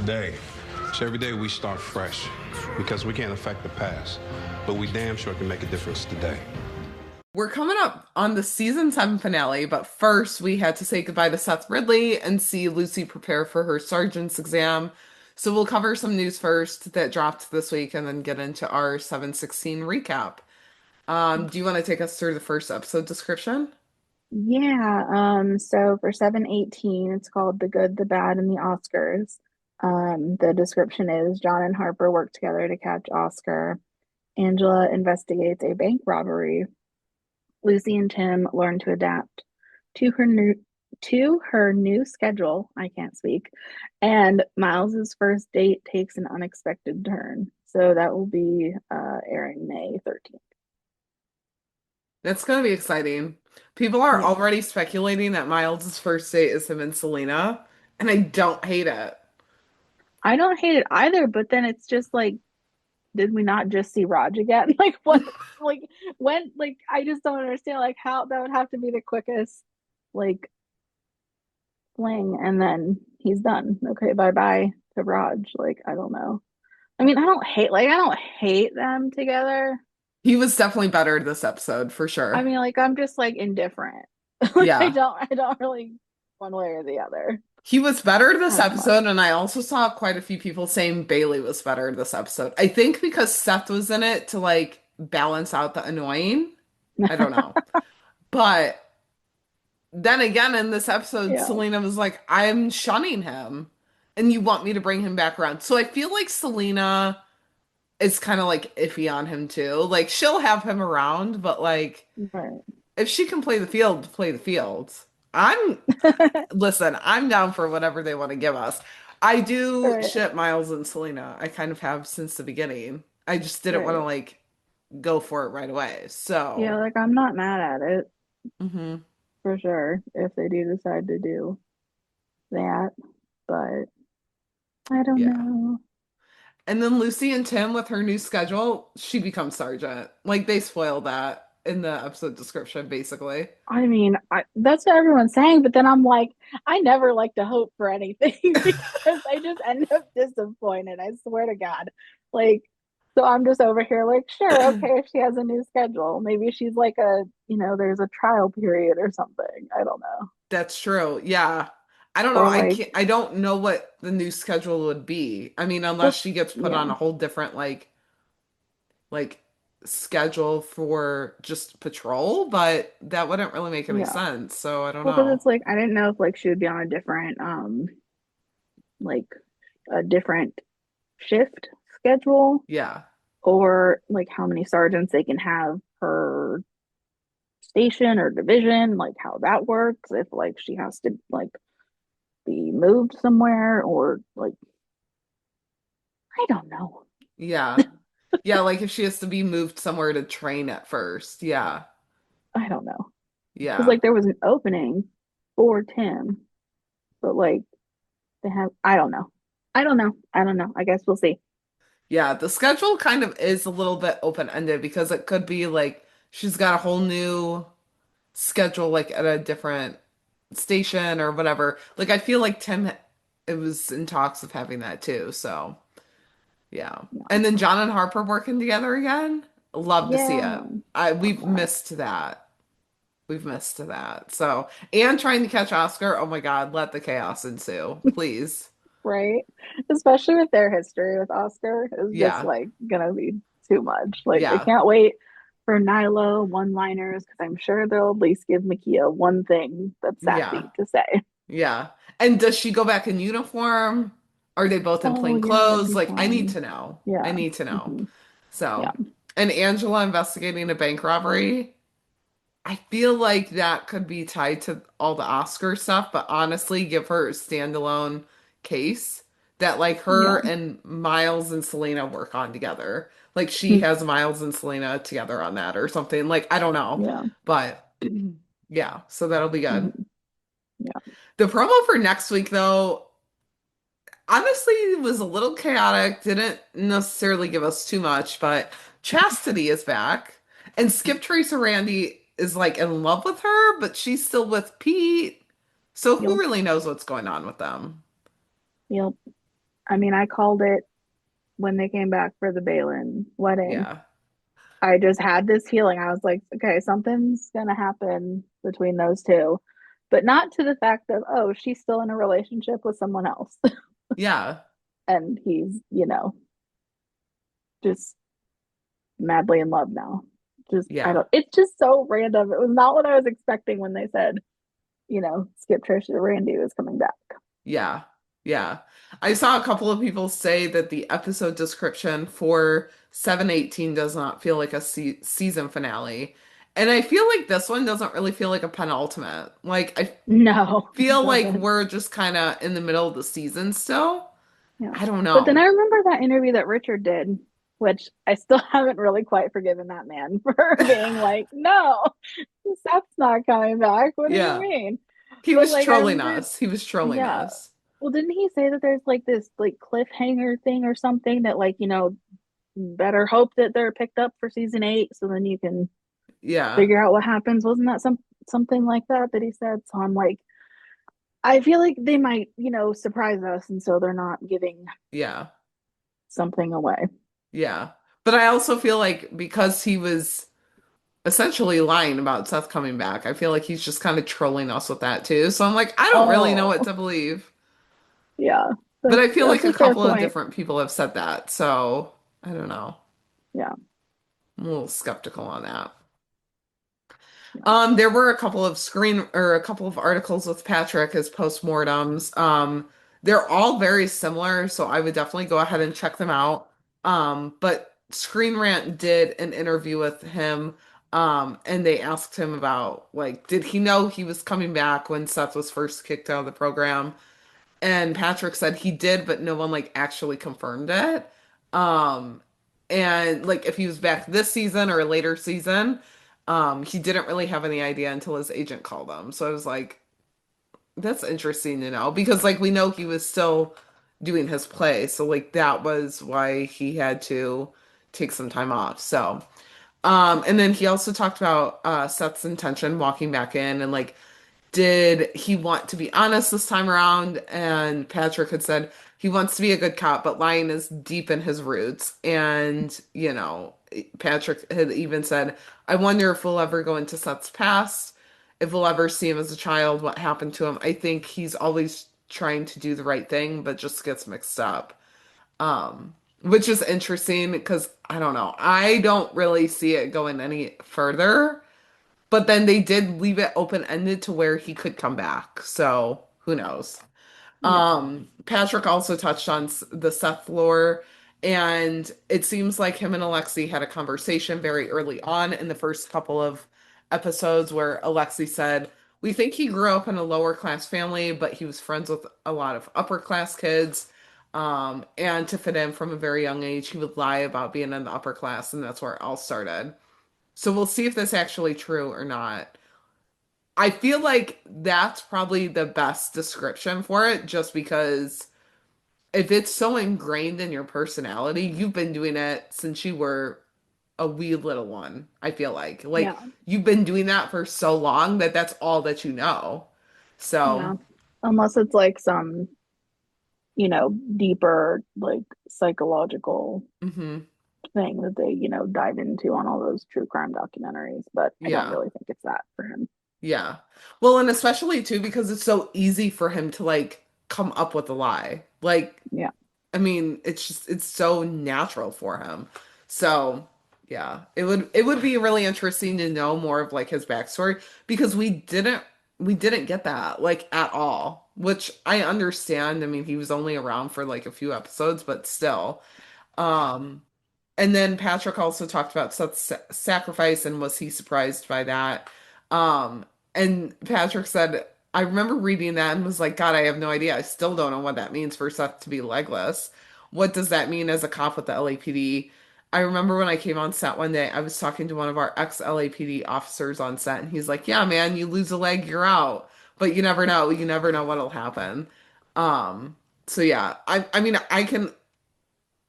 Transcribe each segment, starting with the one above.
today. So every day we start fresh because we can't affect the past, but we damn sure can make a difference today. We're coming up on the season 7 finale, but first we had to say goodbye to Seth Ridley and see Lucy prepare for her sergeant's exam. So we'll cover some news first that dropped this week and then get into our 716 recap. Do you want to take us through the first episode description? Yeah, so for 718, it's called The Good, the Bad, and the Oscars. The description is John and Harper work together to catch Oscar. Angela investigates a bank robbery. Lucy and Tim learn to adapt to her new schedule. I can't speak. And Miles's first date takes an unexpected turn. So that will be airing May 13th. That's going to be exciting. People are Yeah. already speculating that Miles' first date is him and Selena, and I don't hate it. I don't hate it either, but then it's just like, did we not just see Raj again? Like what like when like I just don't understand like how that would have to be the quickest like fling and then he's done. Okay, bye bye to Raj. Like I don't know. I mean, I don't hate them together. He was definitely better this episode for I sure. mean, like I'm just like indifferent. Like Yeah. I don't really one way or the other He was better this as much. episode, and I also saw quite a few people saying Bailey was better this episode. I think because Seth was in it to like balance out the annoying. I don't know. But then again, in this episode, Yeah. Selena was like, I'm shunning him, and you want me to bring him back around. So I feel like Selena is kind of like iffy on him too. Like she'll have him around, but like Right. if she can play the field, play the field. I'm Listen, I'm down for whatever they want to give us. I do Right. ship Miles and Selena. I kind of have since the beginning. I just didn't want to Right. like go for it right away. Yeah, So, like I'm not mad at it mhm. for sure if they do decide to do that, but I don't Yeah. know. And then Lucy and Tim with her new schedule, she becomes sergeant. Like they spoiled that in the episode description, basically. I mean, that's what everyone's saying, but then I'm like, I never like to hope for anything because I just end up disappointed. I swear to God. Like, so I'm just over here like, sure, okay, if she has a new schedule, maybe she's like there's a trial period or something. I don't know. That's true. Yeah. I don't know. Or like, I don't know what the new schedule would be. I mean, unless well, she gets put yeah, on a whole different like schedule for just patrol, but that wouldn't really make any yeah. sense. So I don't Well, because know. it's like I didn't know if like she would be on a different like a different shift schedule Yeah. or like how many sergeants they can have per station or division, like how that works, if like she has to like be moved somewhere or like I don't know. Yeah. Yeah, like if she has to be moved somewhere to train at first. Yeah. I don't know. Because Yeah. like there was an opening for Tim, but like they have I don't know. I don't know. I don't know. I guess we'll see. Yeah, the schedule kind of is a little bit open-ended because it could be like she's got a whole new schedule like at a different station or whatever. Like I feel like Tim it was in talks of having that too. So, yeah. Yeah. And then John and Harper working together again. Love to see Yeah. it. I Love we've that. missed that. We've missed that. So, and trying to catch Oscar. Oh my God, let the chaos ensue, please. Right? Especially with their history with Oscar is just Yeah. like gonna be too much. Like I Yeah. can't wait for Nyla one-liners because I'm sure they'll at least give Makia one thing that's Yeah. sassy to say. Yeah. And does she go back in uniform? Are they both in Oh plain yeah, that'd clothes? be Like, I need fun. to know. I Yeah. need to know. Hmm. So, Yeah. and Angela investigating a bank robbery. I feel like that could be tied to all the Oscar stuff, but honestly, give her a standalone case that like her Yeah. and Miles and Selena work on together. Like she Mm. has Miles and Selena together on that or something. Like, I don't know. Yeah. But yeah, so that'll be good. Hmm. Yeah. The promo for next week, though, honestly was a little chaotic, didn't necessarily give us too much, but Chastity is back, and Skip Tracer Randy is like in love with her, but she's still with Pete. So who Yep. really knows what's going on with them? Yep. I mean, I called it when they came back for the Balin wedding. Yeah. I just had this feeling. I was like, okay, something's gonna happen between those two. But not to the fact of, oh, she's still in a relationship with someone else. Yeah. And he's, just madly in love now. Just, I Yeah. don't, it's just so random. It was not what I was expecting when they said, Skip Trisha Randy was coming back. Yeah. Yeah. I saw a couple of people say that the episode description for 718 does not feel like a season finale. And I feel like this one doesn't really feel like a penultimate. Like, I No, it feel like doesn't. we're just kind of in the middle of the season still. Yeah. I don't But then know. I remember that interview that Richard did, which I still haven't really quite forgiven that man for being like, no, Seth's not coming back. What do you Yeah. mean? He But was like, I trolling remember, us. He was trolling yeah. us. Well, didn't he say that there's like this like cliffhanger thing or something that like, better hope that they're picked up for season 8 so then you can Yeah. figure out what happens? Wasn't that something like that he said? So I'm like, I feel like they might, surprise us, and so they're not giving Yeah. something away. Yeah. But I also feel like because he was essentially lying about Seth coming back, I feel like he's just kind of trolling us with that too. So I'm like, I don't really know what Oh, to believe. yeah, But that's I feel like that's a a fair couple of point. different people have said that. So I don't know. Yeah, I'm a little skeptical on that. yeah, There were a couple of a couple of articles with Patrick as postmortems. They're all very similar, so I would definitely go ahead and check them out. But Screen Rant did an interview with him, and they asked him about like, did he know he was coming back when Seth was first kicked out of the program? And Patrick said he did, but no one like actually confirmed it. Um, and like if he was back this season or a later season, he didn't really have any idea until his agent called him. So I was like, that's interesting to know because like we know he was still doing his play, so like that was why he had to take some time off. So and then he also talked about Seth's intention walking back in and like did he want to be honest this time around? And Patrick had said he wants to be a good cop, but lying is deep in his roots. And, Patrick had even said, I wonder if we'll ever go into Seth's past, if we'll ever see him as a child, what happened to him. I think he's always trying to do the right thing, but just gets mixed up. Which is interesting because I don't know. I don't really see it going any further. But then they did leave it open ended to where he could come back. So who knows? yeah, Patrick also touched on the Seth lore, and it seems like him and Alexi had a conversation very early on in the first couple of episodes where Alexi said, we think he grew up in a lower class family, but he was friends with a lot of upper class kids. And to fit in from a very young age, he would lie about being in the upper class, and that's where it all started. So we'll see if that's actually true or not. I feel like that's probably the best description for it, just because if it's so ingrained in your personality, you've been doing it since you were a wee little one. I feel like yeah, you've been doing that for so long that that's all that you know. So, yeah. Unless it's like some, deeper like psychological mhm, thing that they, dive into on all those true crime documentaries. But I don't yeah. really think it's that for him. Yeah. Well, and especially too because it's so easy for him to like come up with a lie. Like, Yeah, I mean, it's so natural for him. So, yeah, it would be really interesting to know more of like his backstory because we didn't get that like at all, which I understand. I mean, he was only around for like a few episodes, but still. Um and then Patrick also talked about Seth's sacrifice and was he surprised by that? Um, and Patrick said, I remember reading that and was like, God, I have no idea. I still don't know what that means for Seth to be legless. What does that mean as a cop with the LAPD? I remember when I came on set one day, I was talking to one of our ex-LAPD officers on set, and he's like, yeah, man, you lose a leg, you're out. But you never know. You never know what'll happen. Um, so yeah, I mean,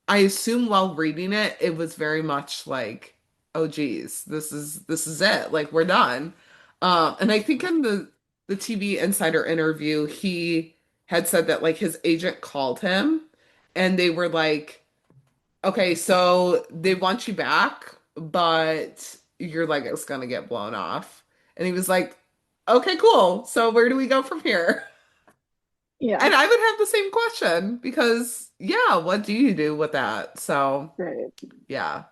I assume while reading it, it was very much like, oh geez, this is it. Like we're done. And I think in the TV Insider interview, he had said that like his agent called him And they were like, okay, so they want you back, but your leg is gonna get blown off. And he was like, okay, cool. So where do we go from here? Yeah. And I would have the same question because, yeah, what do you do with that? So, Right. yeah.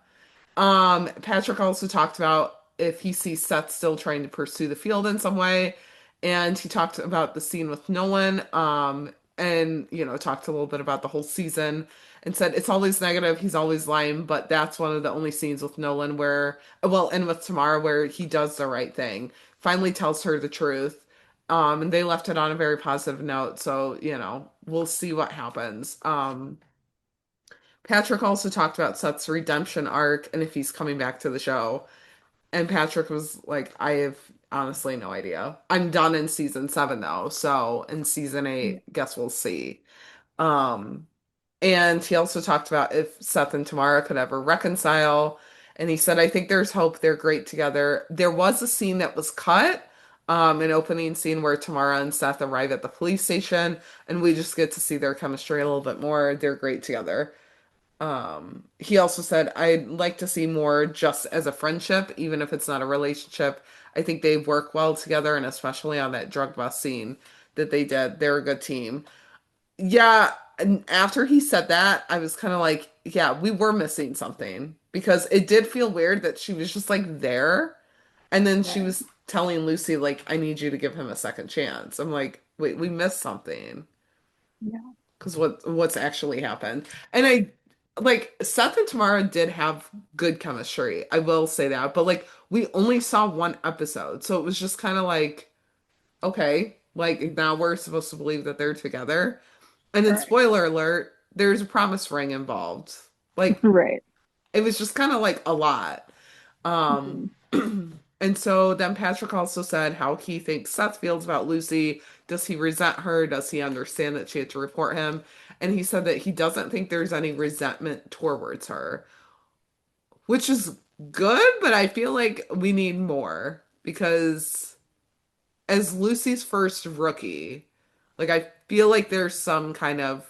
Patrick also talked about if he sees Seth still trying to pursue the field in some way, and he talked about the scene with Nolan, and talked a little bit about the whole season, and said it's always negative, he's always lying, but that's one of the only scenes with Nolan where, well, and with Tamara where he does the right thing, finally tells her the truth. And they left it on a very positive note, so we'll see what happens. Patrick also talked about Seth's redemption arc and if he's coming back to the show. And Patrick was like, I have honestly no idea. I'm done in season 7 though, so in season Yeah. 8, guess we'll see. Um, and he also talked about if Seth and Tamara could ever reconcile. And he said, I think there's hope they're great together. There was a scene that was cut, an opening scene where Tamara and Seth arrive at the police station, and we just get to see their chemistry a little bit more. They're great together. He also said, I'd like to see more just as a friendship, even if it's not a relationship. I think they work well together, and especially on that drug bust scene that they did, they're a good team. Yeah, and after he said that, I was kind of like, yeah, we were missing something because it did feel weird that she was just like there, and then she Right. was telling Lucy, like, I need you to give him a second chance. I'm like, wait, we missed something Yeah. because what's actually happened. And I like Seth and Tamara did have good chemistry. I will say that. But like we only saw one episode. So it was just kind of like, okay, like now we're supposed to believe that they're together. And then Right. spoiler alert, there's a promise ring involved. Like Right. it was just kind of like a lot. Um, Mhm. and so then Patrick also said how he thinks Seth feels about Lucy. Does he resent her? Does he understand that she had to report him? And he said that he doesn't think there's any resentment towards her, which is good, but I feel like we need more because as Lucy's first rookie, like I feel like there's some kind of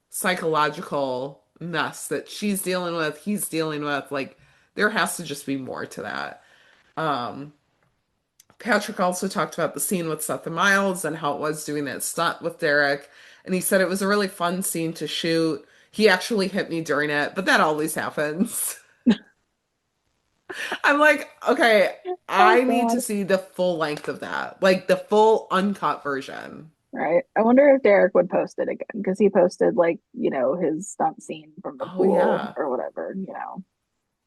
psychological mess that she's dealing with, he's dealing with. Like there has to just be more to that. Um, Patrick also talked about the scene with Seth and Miles and how it was doing that stunt with Derek. And he said it was a really fun scene to shoot. He actually hit me during it, but that always happens. I'm like, okay, Oh I need God. to see the full length of that, like the full uncut version. Right. I wonder if Derek would post it again because he posted like, his stunt scene from the Oh, pool yeah. or whatever.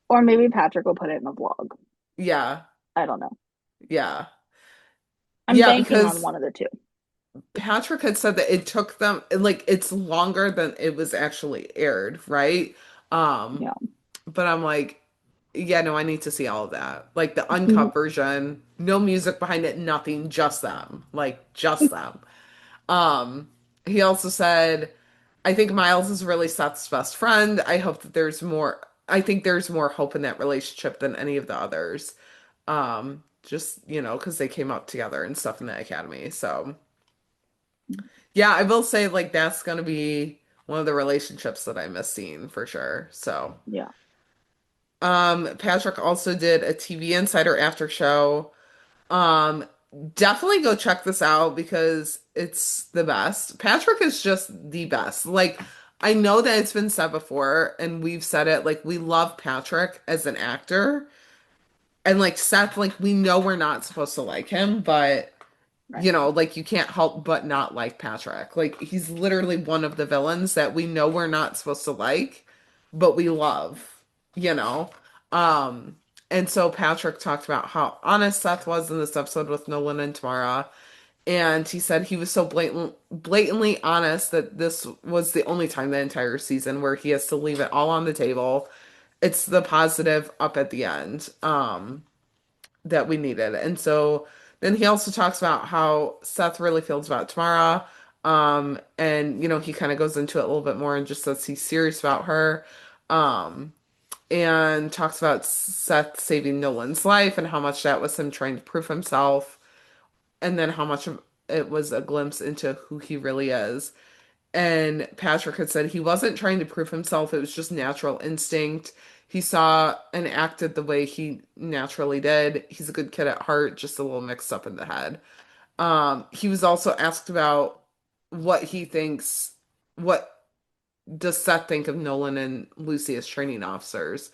Or maybe Patrick will put it in a vlog. Yeah. I don't know. Yeah. I'm Yeah, banking on because one of the two. Patrick had said that it took them like it's longer than it was actually aired, right? Um, Yeah. but I'm like, yeah, no, I need to see all of that. Like the Mhm. uncut version, no music behind it, nothing, just them. Like just them. Um, he also said, I think Miles is really Seth's best friend. I hope that I think there's more hope in that relationship than any of the others. Just, because they came up together and stuff in the academy. So yeah, I will say like that's gonna be one of the relationships that I miss seeing for sure. So Yeah. Patrick also did a TV Insider after show. Um, Definitely go check this out because it's the best. Patrick is just the best. Like, I know that it's been said before, and we've said it, like, we love Patrick as an actor. And like Seth, like, we know we're not supposed to like him, but Right. like you can't help but not like Patrick. Like, he's literally one of the villains that we know we're not supposed to like, but we love, you know? Um, and so Patrick talked about how honest Seth was in this episode with Nolan and Tamara. And he said he was so blatantly honest that this was the only time the entire season where he has to leave it all on the table. It's the positive up at the end that we needed. And so then he also talks about how Seth really feels about Tamara. And he kind of goes into it a little bit more and just says he's serious about her. Um, and talks about Seth saving Nolan's life and how much that was him trying to prove himself, and then how much of it was a glimpse into who he really is. And Patrick had said he wasn't trying to prove himself, it was just natural instinct. He saw and acted the way he naturally did. He's a good kid at heart, just a little mixed up in the head. He was also asked about what he thinks, what does Seth think of Nolan and Lucy as training officers?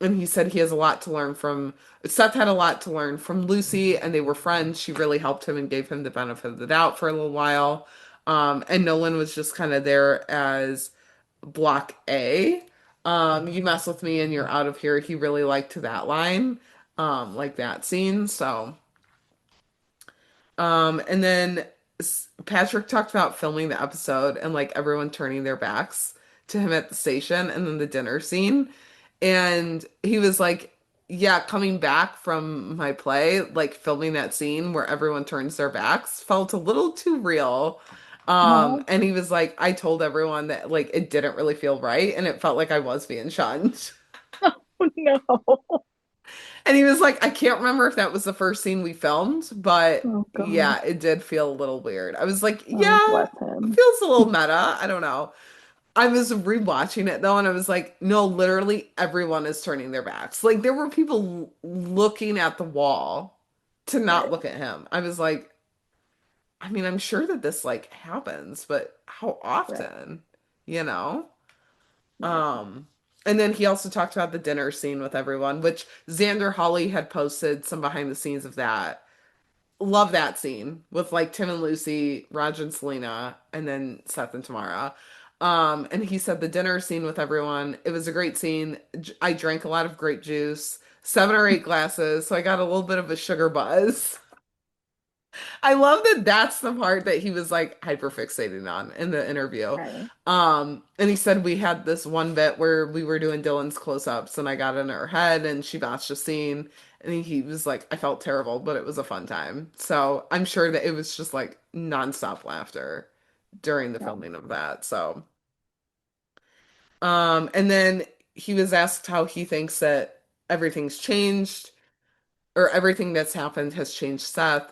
And he said he has a lot to learn from Seth had a lot to learn from Lucy, and they were friends. She really helped him and gave him the benefit of the doubt for a little while. And Nolan was just kind of there as block A. You mess with me and you're out of here. He really liked that line, like that scene. So and then Patrick talked about filming the episode and like everyone turning their backs to him at the station and then the dinner scene. And he was like, yeah, coming back from my play, like filming that scene where everyone turns their backs felt a little too real. Oh, And he was like, I told everyone that like it didn't really feel right and it felt like I was being shunned. no. And he was like, I can't remember if that was the first scene we filmed, but Oh God. yeah, it did feel a little weird. I was like, Oh, yeah, bless it him. feels a little meta. I don't know. I was rewatching it though, and I was like, no, literally everyone is turning their backs. Like there were people looking at the wall to not Right, look at him. I was like, I mean, I'm sure that this like happens, but how right, often? You know? right. Um, and then he also talked about the dinner scene with everyone, which Xander Holly had posted some behind the scenes of that. Love that scene with like Tim and Lucy, Raj and Selena, and then Seth and Tamara. And he said the dinner scene with everyone, it was a great scene. I drank a lot of grape juice, 7 or 8 glasses, so I got a little bit of a sugar buzz. I love that that's the part that he was like hyper fixating on in the interview. Right. And he said we had this one bit where we were doing Dylan's close-ups and I got in her head and she botched a scene and he was like, I felt terrible, but it was a fun time. So I'm sure that it was just like nonstop laughter during the Yep. filming of that. So, and then he was asked how he thinks that everything's changed or everything that's happened has changed Seth.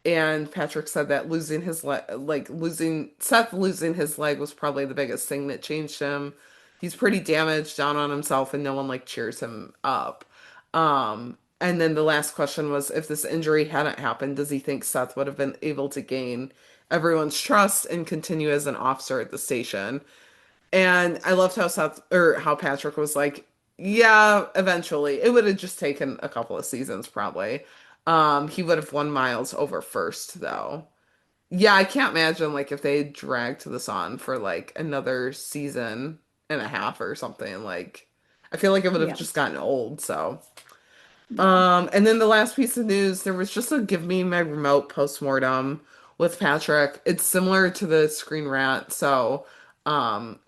And Patrick said that losing his leg, like losing Seth losing his leg was probably the biggest thing that changed him. He's pretty damaged, down on himself, and no one like cheers him up. And then the last question was if this injury hadn't happened, does he think Seth would have been able to gain everyone's trust and continue as an officer at the station? And I loved how Seth or how Patrick was like, yeah, eventually. It would have just taken a couple of seasons probably. He would have won Miles over first though. Yeah, I can't imagine like if they dragged this on for like another season and a half or something. Like I feel like it would have Yeah. just gotten old, so. Yeah. And then the last piece of news, there was just a give me my remote postmortem with Patrick. It's similar to the Screen Rant, so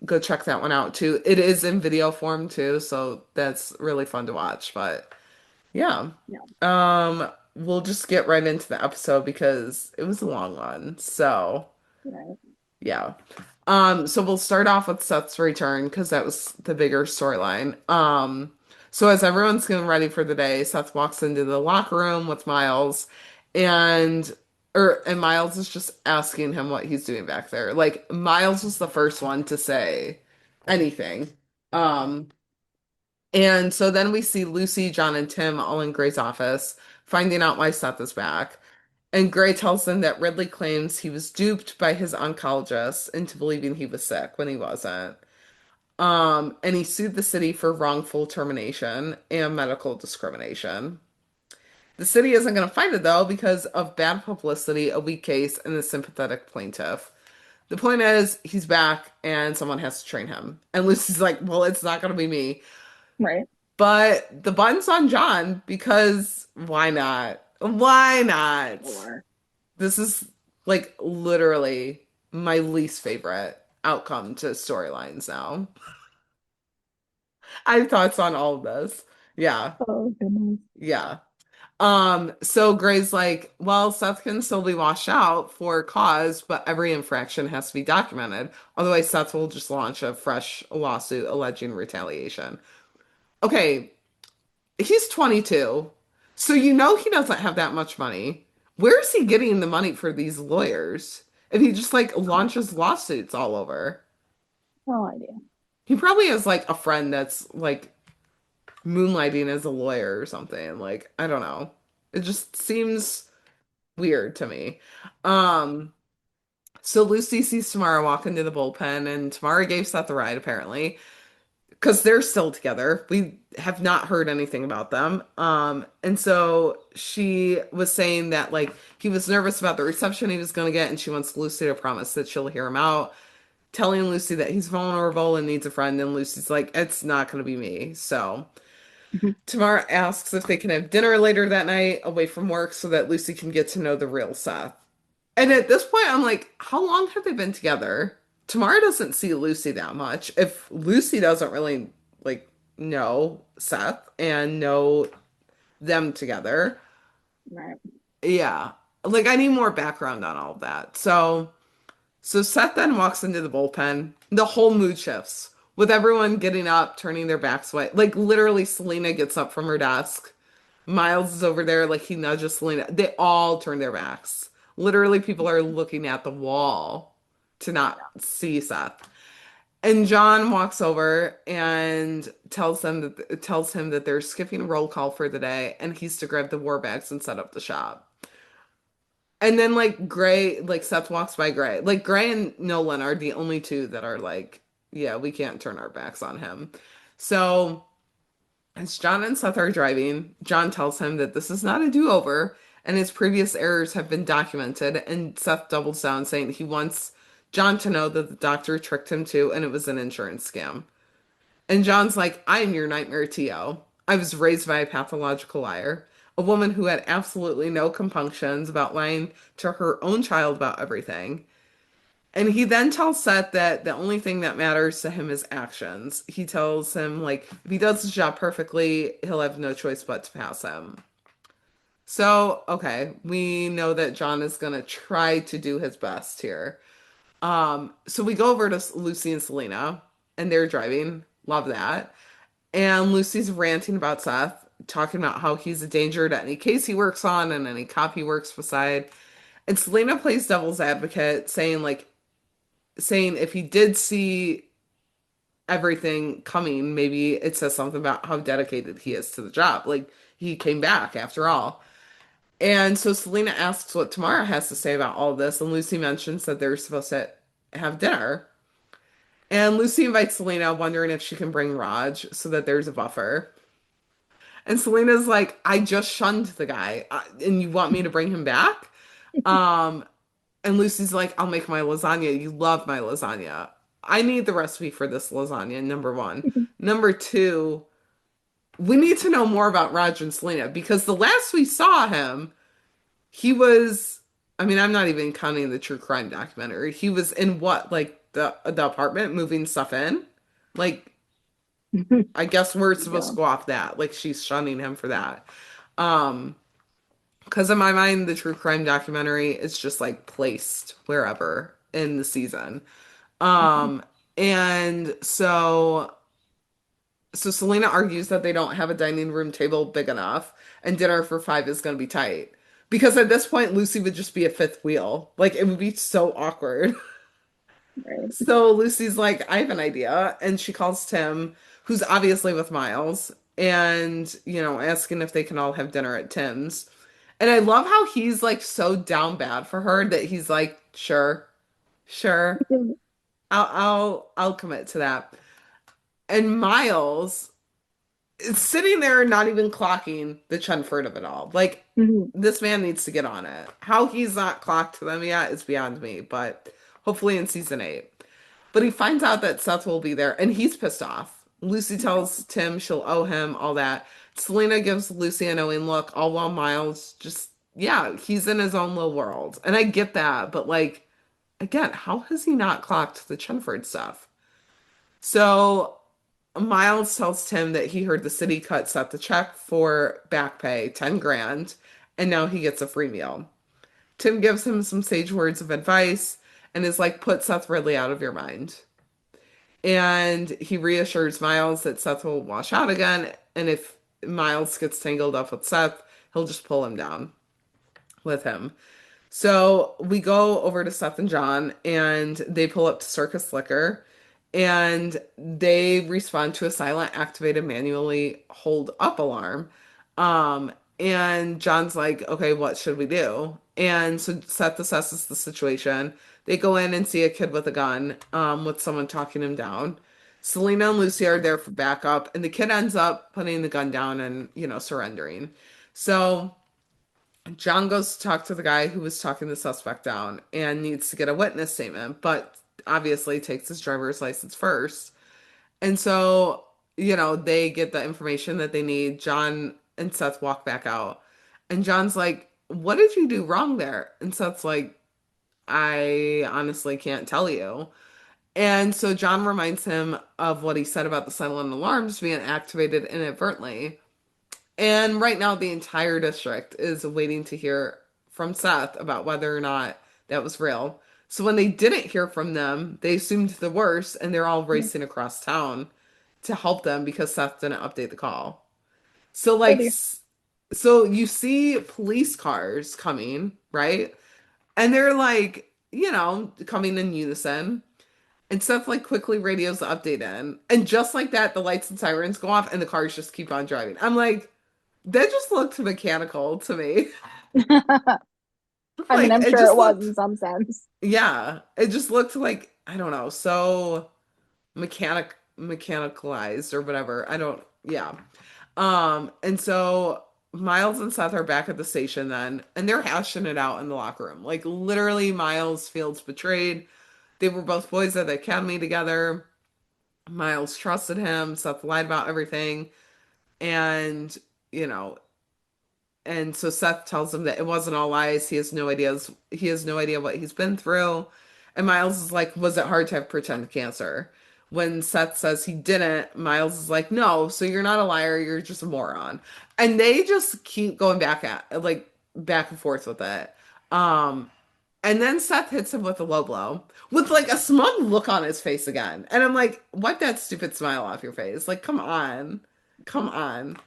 go check that one out too. It is in video form too, so that's really fun to watch. But yeah. Yeah. We'll just get right into the episode because it was a long one. So Right. yeah. So we'll start off with Seth's return because that was the bigger storyline. So as everyone's getting ready for the day, Seth walks into the locker room with Miles and and Miles is just asking him what he's doing back there. Like Miles was the first one to say anything. Um, and so then we see Lucy, John, and Tim all in Gray's office, finding out why Seth is back. And Gray tells them that Ridley claims he was duped by his oncologist into believing he was sick when he wasn't. And he sued the city for wrongful termination and medical discrimination. The city isn't going to fight it though because of bad publicity, a weak case, and a sympathetic plaintiff. The point is, he's back and someone has to train him. And Lucy's like, well, it's not going to be me. Right. But the button's on John because why not? Why not? Or This is like literally my least favorite outcome to storylines now. I have thoughts on all of this. Yeah, oh goodness. yeah. So Gray's like, well, Seth can still be washed out for cause, but every infraction has to be documented. Otherwise, Seth will just launch a fresh lawsuit alleging retaliation. Okay, he's 22, so you know he doesn't have that much money. Where is he getting the money for these lawyers? if he just like launches lawsuits all over. No idea. He probably has like a friend that's like moonlighting as a lawyer or something. Like, I don't know. It just seems weird to me. Um, so Lucy sees Tamara walk into the bullpen, and Tamara gave Seth a ride, apparently, because they're still together. We have not heard anything about them. And so she was saying that like he was nervous about the reception he was going to get, and she wants Lucy to promise that she'll hear him out, telling Lucy that he's vulnerable and needs a friend. And Lucy's like, it's not going to be me. So Tamara asks if they can have dinner later that night away from work so that Lucy can get to know the real Seth. And at this point, I'm like, how long have they been together? Tamara doesn't see Lucy that much. If Lucy doesn't really like know Seth and know them together, Right. yeah. Like I need more background on all of that. So Seth then walks into the bullpen. The whole mood shifts with everyone getting up, turning their backs away. Like literally Selena gets up from her desk. Miles is over there, like he nudges Selena. They all turn their backs. Literally, people are looking at the wall to not see Seth. And John walks over and tells him that they're skipping roll call for the day, and he's to grab the war bags and set up the shop. And then like Gray, like Seth walks by Gray. Like Gray and Nolan are the only two that are like, yeah, we can't turn our backs on him. So as John and Seth are driving, John tells him that this is not a do-over and his previous errors have been documented. And Seth doubles down, saying he wants John to know that the doctor tricked him too and it was an insurance scam. And John's like, I am your nightmare TO. I was raised by a pathological liar, a woman who had absolutely no compunctions about lying to her own child about everything. And he then tells Seth that the only thing that matters to him is actions. He tells him, like, if he does his job perfectly, he'll have no choice but to pass him. So, okay, we know that John is going to try to do his best here. So we go over to Lucy and Selena, and they're driving. Love that. And Lucy's ranting about Seth, talking about how he's a danger to any case he works on and any cop he works beside. And Selena plays devil's advocate, saying if he did see everything coming, maybe it says something about how dedicated he is to the job. Like he came back after all. And so Selena asks what Tamara has to say about all of this, and Lucy mentions that they're supposed to have dinner. And Lucy invites Selena, wondering if she can bring Raj so that there's a buffer. And Selena's like, I just shunned the guy, and you want me to bring him back? Um, And Lucy's like, I'll make my lasagna. You love my lasagna. I need the recipe for this lasagna, number one. Number two, we need to know more about Raj and Selena because the last we saw him, he was, I mean, I'm not even counting the true crime documentary. He was in what, like the apartment moving stuff in? Like, I guess we're supposed Yeah. to go off that. Like she's shunning him for that. Um, Because in my mind, the true crime documentary is just like placed wherever in the season. Mhm. Um, and so Selena argues that they don't have a dining room table big enough, and dinner for five is going to be tight. Because at this point, Lucy would just be a fifth wheel. Like it would be so awkward. Right. So Lucy's like, I have an idea, and she calls Tim, who's obviously with Miles, and asking if they can all have dinner at Tim's. And I love how he's like so down bad for her that he's like, sure, sure, I'll commit to that. And Miles is sitting there not even clocking the Chenford of it all. Like Mhm. this man needs to get on it. How he's not clocked to them yet is beyond me, but hopefully in season 8. But he finds out that Seth will be there and he's pissed off. Lucy Right. tells Tim she'll owe him all that. Selena gives Lucy a knowing look, all while Miles just, yeah, he's in his own little world. And I get that, but like, again, how has he not clocked the Chenford stuff? So Miles tells Tim that he heard the city cut Seth the check for back pay, 10 grand, and now he gets a free meal. Tim gives him some sage words of advice and is like, put Seth Ridley out of your mind. And he reassures Miles that Seth will wash out again. And if Miles gets tangled up with Seth, he'll just pull him down with him. So we go over to Seth and John, and they pull up to Circus Liquor, and they respond to a silent activated manually hold up alarm. And John's like, okay, what should we do? And so Seth assesses the situation. They go in and see a kid with a gun, with someone talking him down. Selena and Lucy are there for backup, and the kid ends up putting the gun down and, surrendering. So John goes to talk to the guy who was talking the suspect down and needs to get a witness statement, but obviously takes his driver's license first. And so, they get the information that they need. John and Seth walk back out. And John's like, what did you do wrong there? And Seth's like, I honestly can't tell you. And so John reminds him of what he said about the silent alarms being activated inadvertently. And right now, the entire district is waiting to hear from Seth about whether or not that was real. So when they didn't hear from them, they assumed the worst, and they're all Yeah. racing across town to help them because Seth didn't update the call. So, Oh like, dear. so you see police cars coming, right? And they're like, coming in unison. And Seth like quickly radios the update in. And just like that, the lights and sirens go off and the cars just keep on driving. I'm like, that just looked mechanical to me. I mean, Like I'm it sure just it was looked, in some sense. yeah, it just looked like, I don't know, so mechanicalized or whatever. I don't, yeah. And so Miles and Seth are back at the station then, and they're hashing it out in the locker room. Like literally, Miles feels betrayed. They were both boys at the academy together. Miles trusted him. Seth lied about everything. And, you know, And so Seth tells him that it wasn't all lies. He has no idea what he's been through. And Miles is like, was it hard to have pretend cancer? When Seth says he didn't, Miles is like, no, so you're not a liar, you're just a moron. And they just keep going back and forth with it. Um, and then Seth hits him with a low blow with like a smug look on his face again. And I'm like, wipe that stupid smile off your face. Like, come on. Come on.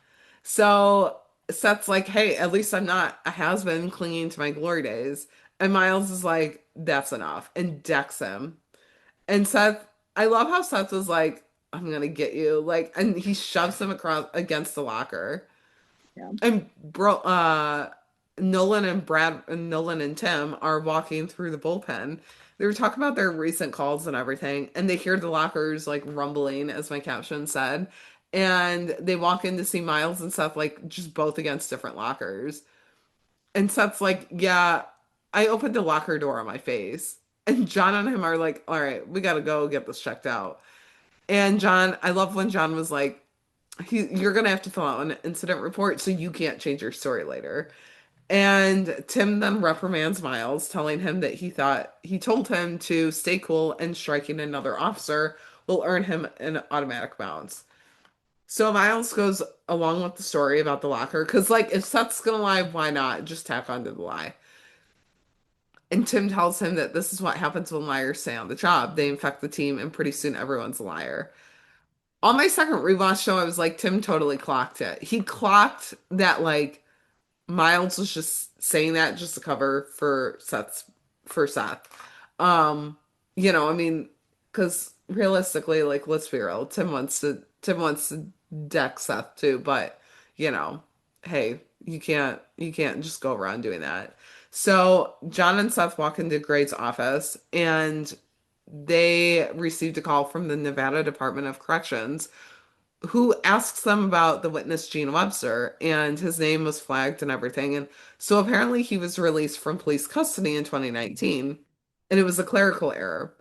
So Seth's like, hey, at least I'm not a has-been clinging to my glory days. And Miles is like, that's enough, and decks him. And Seth, I love how Seth was like, I'm gonna get you. Like, and he shoves him across against the locker. Yeah. And Nolan and Tim are walking through the bullpen. They were talking about their recent calls and everything, and they hear the lockers like rumbling, as my caption said. And they walk in to see Miles and Seth like just both against different lockers. And Seth's like, yeah, I opened the locker door on my face. And John and him are like, all right, we gotta go get this checked out. And John, I love when John was like, you're gonna have to fill out an incident report so you can't change your story later. And Tim then reprimands Miles, telling him that he told him to stay cool and striking another officer will earn him an automatic bounce. So Miles goes along with the story about the locker because, like, if Seth's gonna lie, why not just tack onto the lie? And Tim tells him that this is what happens when liars stay on the job. They infect the team, and pretty soon everyone's a liar. On my second rewatch show, I was like, Tim totally clocked it. He clocked that, like, Miles was just saying that just to cover for Seth. Um, I mean, because realistically, like, let's be real, Tim wants to deck Seth too, but you know, hey, you can't just go around doing that. So John and Seth walk into Gray's office, and they received a call from the Nevada Department of Corrections who asks them about the witness Gene Webster, and his name was flagged and everything. And so apparently he was released from police custody in 2019, and it was a clerical error.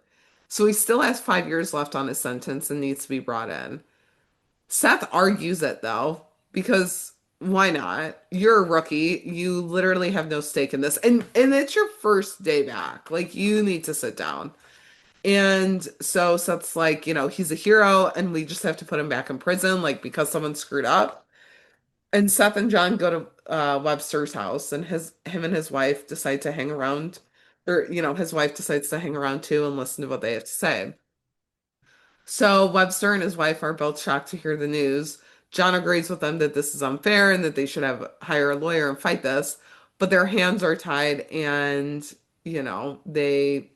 So he still has 5 years left on his sentence and needs to be brought in. Seth argues it though, because why not? You're a rookie. You literally have no stake in this. And it's your first day back. Like you need to sit down. And so Seth's like, he's a hero and we just have to put him back in prison, like because someone screwed up. And Seth and John go to Webster's house, and him and his wife decide to hang around, or his wife decides to hang around too and listen to what they have to say. So Webster and his wife are both shocked to hear the news. John agrees with them that this is unfair and that they should hire a lawyer and fight this. but their hands are tied and they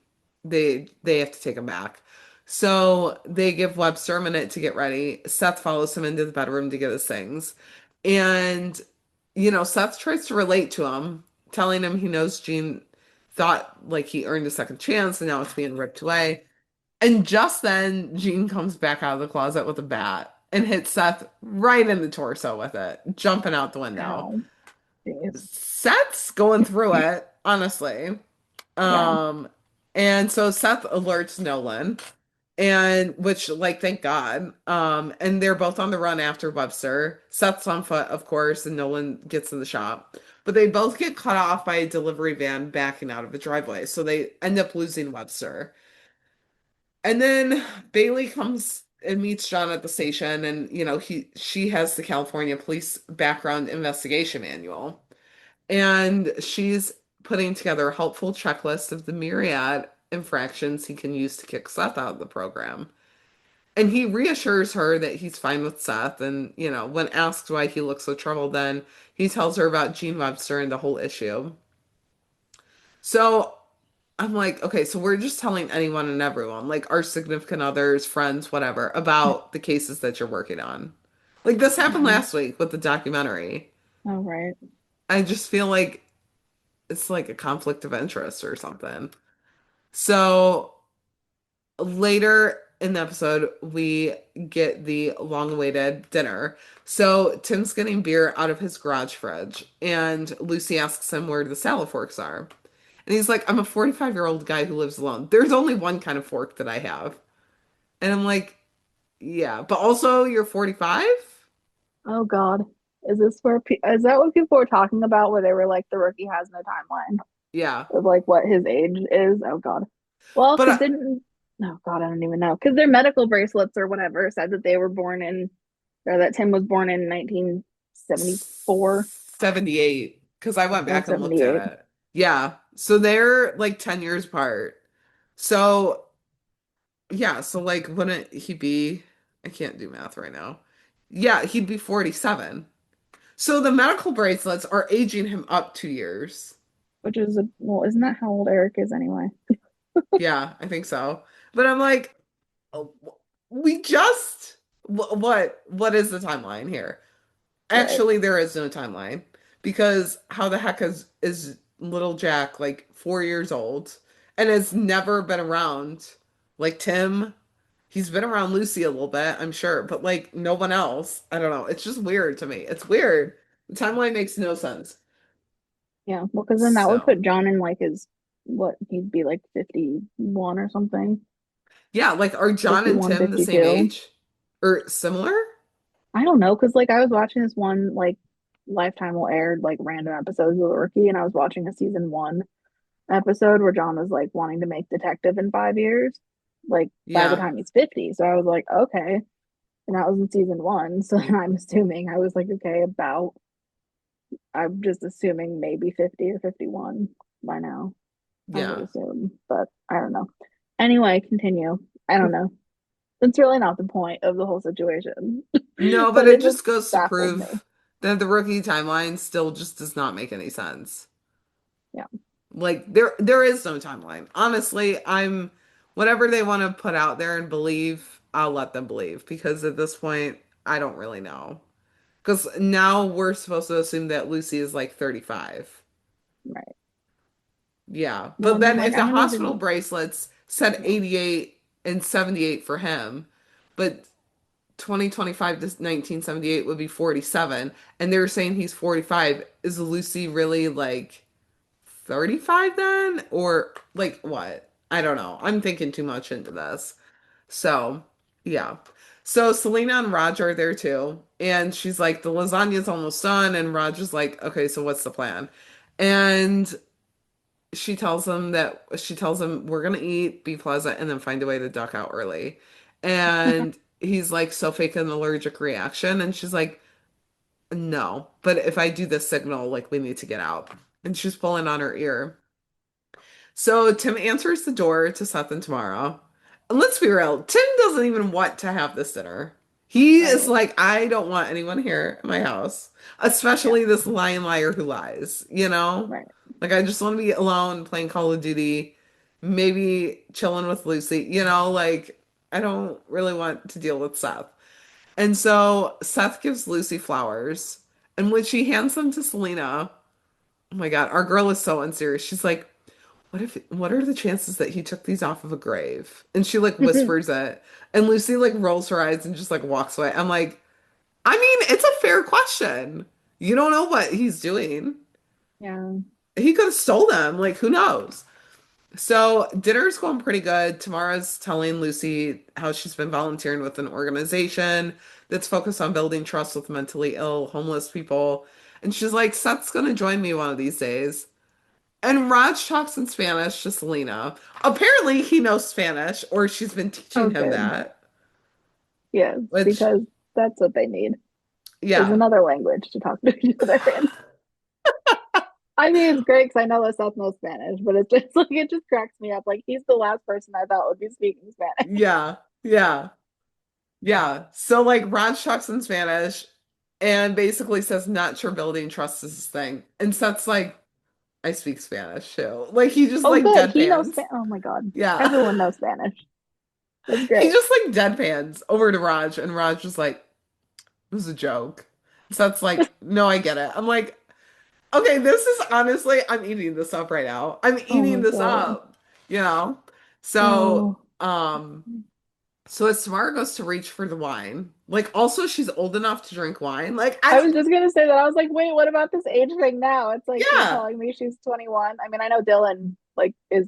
have to take him back. So they give Webster a minute to get ready. Seth follows him into the bedroom to get his things. And Seth tries to relate to him, telling him he knows Gene thought like he earned a second chance and now it's being ripped away. And just then Gene comes back out of the closet with a bat and hits Seth right in the torso with it, jumping out the window. Ow. Jeez. Seth's going through it, honestly. Yeah. Um, and so Seth alerts Nolan, and which, like, thank God. And they're both on the run after Webster. Seth's on foot, of course, and Nolan gets in the shop. But they both get cut off by a delivery van backing out of the driveway, so they end up losing Webster. And then Bailey comes and meets John at the station, and she has the California Police Background Investigation Manual. And she's putting together a helpful checklist of the myriad infractions he can use to kick Seth out of the program. And he reassures her that he's fine with Seth. And, when asked why he looks so troubled, then he tells her about Gene Webster and the whole issue. So I'm like, okay, so we're just telling anyone and everyone, like our significant others, friends, whatever, about the cases that you're working on. Like this happened Yeah. last week with the documentary. Oh, right. I just feel like it's like a conflict of interest or something. So later in the episode, we get the long-awaited dinner. So Tim's getting beer out of his garage fridge, and Lucy asks him where the salad forks are. And he's like, I'm a 45-year-old guy who lives alone. There's only one kind of fork that I have. And I'm like, yeah, but also you're 45? Oh God. Is that what people were talking about where they were like the rookie has no timeline Yeah. of like what his age is? Oh God. Well, But because didn't oh God, I don't even know. Because their medical bracelets or whatever said that they were born in or that Tim was born in 1974 78, because I went or back and looked at 78, it. Yeah. So they're like 10 years apart. So, yeah. So, like, wouldn't he be? I can't do math right now. Yeah, he'd be 47. So the medical bracelets are aging him up 2 years. which is well, isn't that how old Eric is anyway? Yeah, I think so. But I'm like, oh, we just what is the timeline here? Right. Actually, there is no timeline because how the heck is little Jack like 4 years old and has never been around like Tim? He's been around Lucy a little bit, I'm sure, but like no one else. I don't know. It's just weird to me. It's weird. The timeline makes no sense. Yeah. Well, because then that would So, put John in like his what he'd be like 51 or something. yeah, like are John and 51, Tim the same 52. age or similar? I don't know, because like I was watching this one like Lifetime will air like random episodes of The Rookie, and I was watching a season one episode where John was like wanting to make detective in 5 years, like by the Yeah, time he's 50. So I was like, okay. And that was in season one. So I'm assuming I was like, okay, about I'm just assuming maybe 50 or 51 by now. I would yeah. assume, but I don't know. Anyway, continue. I don't know. That's really not the point of the whole situation. No, but But it it just just goes to baffled me. prove that the rookie timeline still just does not make any sense. Yeah. Like there is no timeline. Honestly, I'm whatever they want to put out there and believe, I'll let them believe because at this point, I don't really know. Because now we're supposed to assume that Lucy is like 35. Right. Yeah. Well, But and then then like if I the don't hospital even bracelets said yeah. 88 and 78 for him, but 2025 to 1978 would be 47, and they were saying he's 45, is Lucy really like 35 then? Or like what? I don't know. I'm thinking too much into this. So, yeah. So Selena and Roger are there too. And she's like, the lasagna's almost done. And Roger's like, okay, so what's the plan? And she tells him we're gonna eat, be pleasant, and then find a way to duck out early. And he's like, so fake an allergic reaction. And she's like, no, but if I do this signal, like we need to get out. And she's pulling on her ear. So Tim answers the door to Seth and Tamara. And let's be real, Tim doesn't even want to have this dinner. He is Right. like, I don't want anyone here in my house, Yeah. especially this lion liar who lies, you know? Right. Like, I just want to be alone playing Call of Duty, maybe chilling with Lucy, you know? Like, I don't really want to deal with Seth. And so Seth gives Lucy flowers. And when she hands them to Selena, oh my God, our girl is so unserious. She's like, what are the chances that he took these off of a grave? And she like whispers it. And Lucy like rolls her eyes and just like walks away. I'm like, I mean, it's a fair question. You don't know what he's doing. Yeah. He could have stole them. Like, who knows? So dinner's going pretty good. Tamara's telling Lucy how she's been volunteering with an organization that's focused on building trust with mentally ill, homeless people. And she's like, Seth's gonna join me one of these days. And Raj talks in Spanish to Selena. Apparently, he knows Spanish, or she's been Oh, teaching him good. that. Yes, Which, because that's what they need is yeah. another language to talk to each other in. I mean, it's great because I know that Seth knows Spanish, but it's just like it just cracks me up. Like he's the last person I thought would be speaking Spanish. Yeah, yeah, yeah. So like Raj talks in Spanish and basically says not sure building trust is his thing. And Seth's like, I speak Spanish too. Like he just Oh, like good. He knows deadpans. Spanish. Oh my God. Yeah. Everyone knows Spanish. That's He great. just like deadpans over to Raj and Raj was like, it was a joke. Seth's like, no, I get it. I'm like, okay, this is honestly, I'm eating this up right now. I'm Oh eating my this God. up, you know? So, Oh, so as Samara goes to reach for the wine, like also she's old enough to drink wine. Like, I I don't, was just gonna say that. I was like, wait, what about this age thing now? It's like you're yeah, telling me she's 21. I mean, I know Dylan like is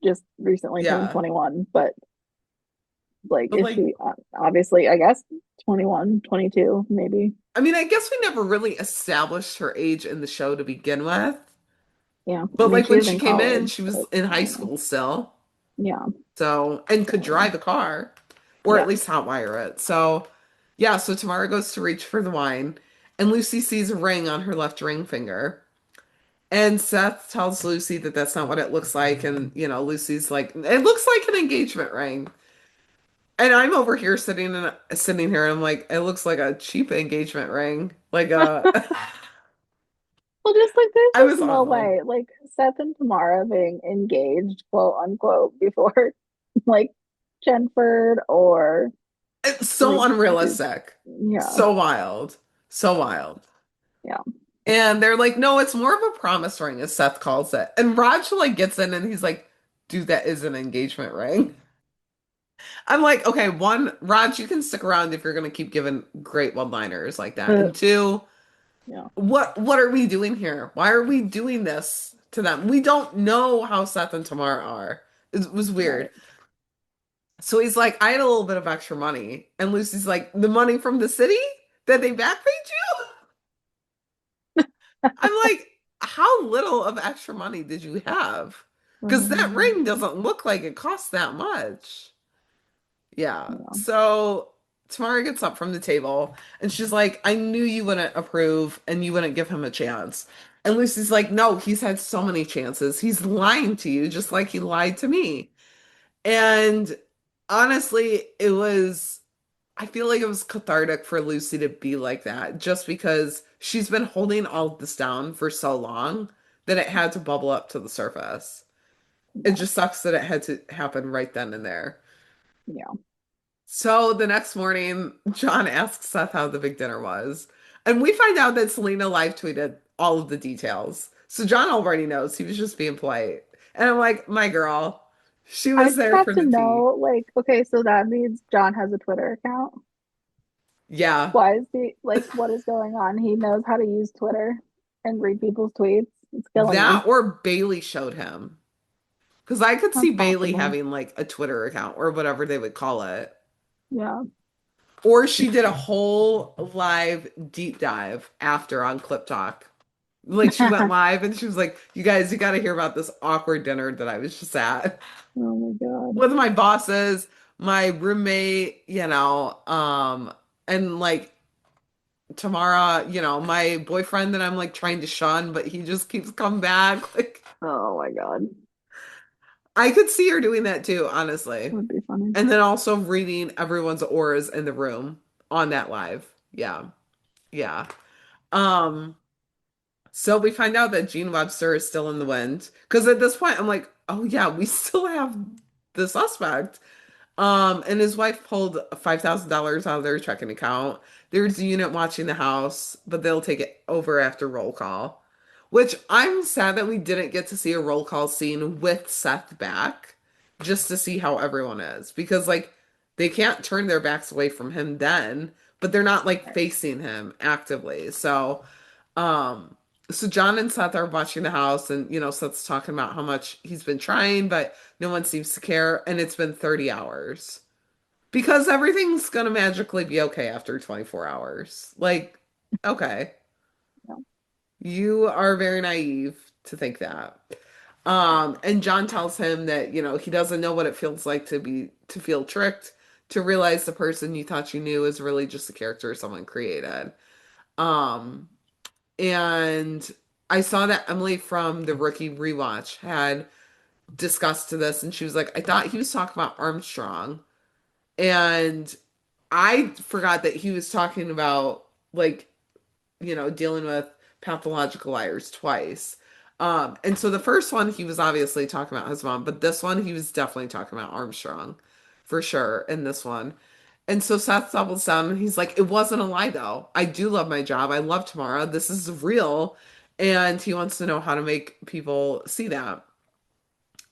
just recently turned yeah. 21, but like, But is like, she obviously, I guess 21, 22, maybe. I mean, I guess we never really established her age in the show to begin with. Yeah. I But mean, like she when is she in came in, college, she was but in I high don't know. school still. Yeah. So, and could So, drive a car or at yeah. least hotwire it. So, yeah, so Tamara goes to reach for the wine and Lucy sees a ring on her left ring finger. And Seth tells Lucy that that's not what it looks like. And, you know, Lucy's like, it looks like an engagement ring. And I'm over here sitting here and I'm like, it looks like a cheap engagement ring. Like a, Well, just like there's I just was no awful. way, like Seth and Tamara being engaged, quote unquote, before like Chenford or It's so like these, unrealistic. yeah, So wild. So wild. yeah. And they're like, no, it's more of a promise ring, as Seth calls it. And Raj like gets in and he's like, dude, that is an engagement ring. I'm like, okay, one, Raj, you can stick around if you're gonna keep giving great one-liners like that. Uh, And two, yeah, what are we doing here? Why are we doing this to them? We don't know how Seth and Tamar are. It was weird. right. So he's like, I had a little bit of extra money. And Lucy's like, the money from the city that they back paid you? I'm like, how little of extra money did you have? Because that ring Um, doesn't look like it costs that much. Yeah. yeah, So Tamara gets up from the table and she's like, I knew you wouldn't approve and you wouldn't give him a chance. And Lucy's like, no, he's had so many chances. He's lying to you just like he lied to me. And honestly, I feel like it was cathartic for Lucy to be like that just because she's been holding all of this down for so long that it had to bubble up to the surface. It yeah, just sucks that it had to happen right then and there. yeah. So the next morning, John asks Seth how the big dinner was. And we find out that Selena live tweeted all of the details. So John already knows. He was just being polite. And I'm like, my girl, she I was just there have for to the tea. know, like, okay, so that means John has a Twitter account. Yeah. Why is he like, what is going on? He knows how to use Twitter and read people's tweets. It's killing That me. or Bailey showed him. Because I could see That's Bailey possible. having like a Twitter account or whatever they would call it. Yeah. Or she did a whole live deep dive after on Clip Talk. Like she went live and she was like, you guys, you got to hear about this awkward dinner that I was just at Oh my God. with my bosses, my roommate, and like Tamara, my boyfriend that I'm like trying to shun, but he just keeps coming back. Like Oh my God. I could see her doing that too, honestly. Would be funny. And then also reading everyone's auras in the room. on that live. Yeah. Yeah. Um, so we find out that Gene Webster is still in the wind. Because at this point, I'm like, oh yeah, we still have the suspect. And his wife pulled $5,000 out of their checking account. There's a unit watching the house, but they'll take it over after roll call. Which I'm sad that we didn't get to see a roll call scene with Seth back, just to see how everyone is. Because like they can't turn their backs away from him then, but they're not like facing him actively. Um, so John and Seth are watching the house, and Seth's talking about how much he's been trying, but no one seems to care, and it's been 30 hours. Because everything's gonna magically be okay after 24 hours. Like, okay. No. You are very naive to think that. And John tells him that, he doesn't know what it feels like to feel tricked, to realize the person you thought you knew is really just a character someone created. Um, and I saw that Emily from the Rookie Rewatch had discussed to this, and she was like, I thought he was talking about Armstrong. And I forgot that he was talking about like, dealing with pathological liars twice. And so the first one he was obviously talking about his mom, but this one he was definitely talking about Armstrong for sure in this one. And so Seth doubles down and he's like, it wasn't a lie though. I do love my job. I love tomorrow. This is real. And he wants to know how to make people see that.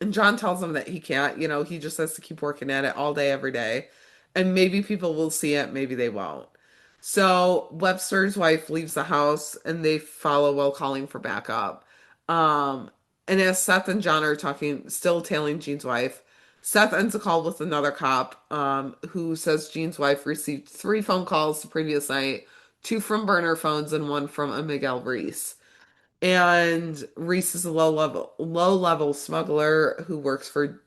And John tells him that he can't, he just has to keep working at it all day, every day. And maybe people will see it, maybe they won't. So Webster's wife leaves the house and they follow while calling for backup. Um, and as Seth and John are talking, still tailing Jean's wife, Seth ends a call with another cop who says Jean's wife received 3 phone calls the previous night, 2 from burner phones and 1 from a Miguel Reese. And Reese is a low level smuggler who works for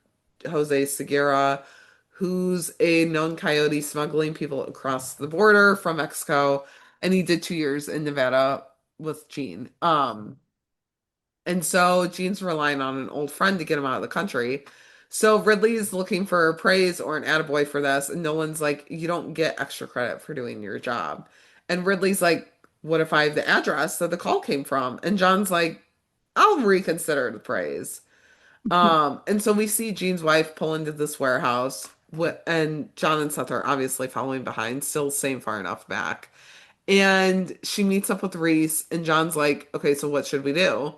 Jose Segura, who's a known coyote smuggling people across the border from Mexico. And he did 2 years in Nevada with Gene. And so Gene's relying on an old friend to get him out of the country. So Ridley's looking for praise or an attaboy for this, and Nolan's like, you don't get extra credit for doing your job. And Ridley's like, what if I have the address that the call came from? And John's like, I'll reconsider the praise. And so we see Gene's wife pull into this warehouse, and John and Seth are obviously following behind, still staying far enough back. And she meets up with Reese, and John's like, okay, so what should we do?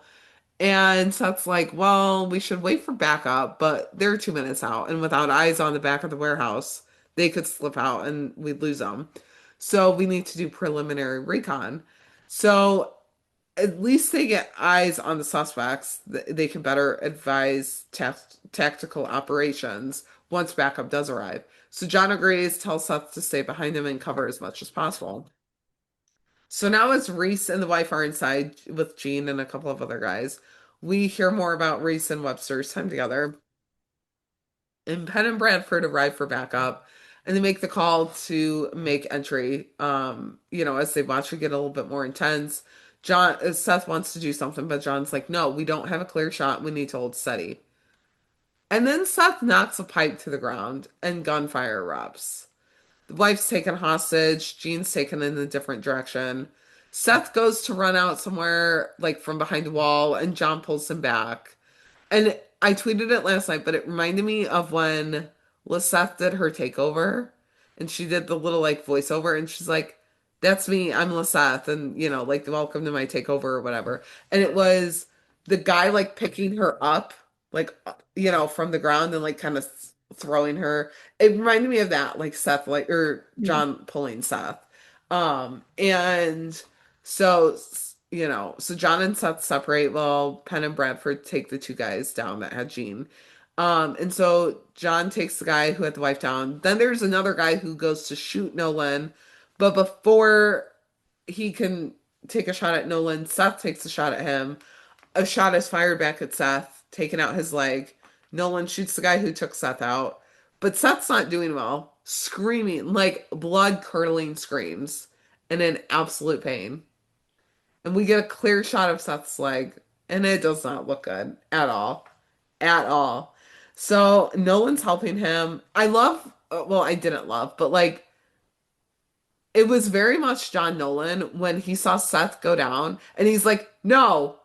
And Seth's like, well, we should wait for backup, but they're 2 minutes out, and without eyes on the back of the warehouse, they could slip out and we'd lose them. So we need to do preliminary recon. So at least they get eyes on the suspects. They can better advise tactical operations once backup does arrive. So John agrees, tells Seth to stay behind him and cover as much as possible. So now as Reese and the wife are inside with Gene and a couple of other guys, we hear more about Reese and Webster's time together. And Penn and Bradford arrive for backup, and they make the call to make entry. As they watch it get a little bit more intense. Seth wants to do something, but John's like, no, we don't have a clear shot. We need to hold steady. And then Seth knocks a pipe to the ground and gunfire erupts. The wife's taken hostage. Gene's taken in a different direction. Seth goes to run out somewhere, like from behind a wall, and John pulls him back. And I tweeted it last night, but it reminded me of when Lisette did her takeover, and she did the little like voiceover, and she's like, "That's me. I'm Lisette," and like welcome to my takeover or whatever. And it was the guy like picking her up, like from the ground and like kind of throwing her. It reminded me of that, like Seth, like or Mm. John pulling Seth. And so so John and Seth separate while Penn and Bradford take the 2 guys down that had Gene. And so John takes the guy who had the wife down. Then there's another guy who goes to shoot Nolan, but before he can take a shot at Nolan, Seth takes a shot at him. A shot is fired back at Seth, taking out his leg. Nolan shoots the guy who took Seth out, but Seth's not doing well, screaming like blood curdling screams and in absolute pain. And we get a clear shot of Seth's leg, and it does not look good at all. At all. So Nolan's helping him. I love, well, I didn't love, but like it was very much John Nolan when he saw Seth go down and he's like, no.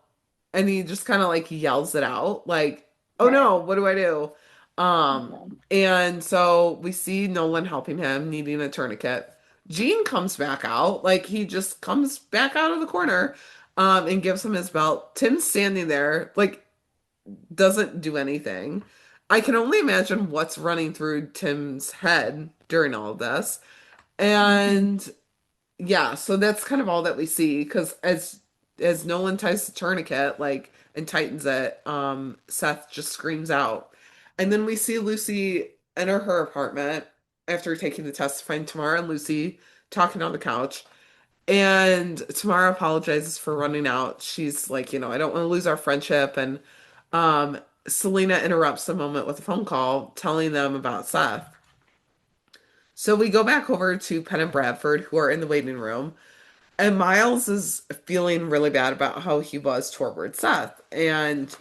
And he just kind of like yells it out, like, oh Right. no, what do I do? Yeah. And so we see Nolan helping him, needing a tourniquet. Gene comes back out, like he just comes back out of the corner, and gives him his belt. Tim's standing there, like, doesn't do anything. I can only imagine what's running through Tim's head during all of this. Hmm. And yeah, so that's kind of all that we see because as Nolan ties the tourniquet, like, and tightens it, Seth just screams out. And then we see Lucy enter her apartment after taking the test to find Tamara and Lucy talking on the couch. And Tamara apologizes for running out. She's like, I don't want to lose our friendship. And um Selena interrupts the moment with a phone call telling them about Seth. So we go back over to Penn and Bradford, who are in the waiting room. And Miles is feeling really bad about how he was toward Seth. And,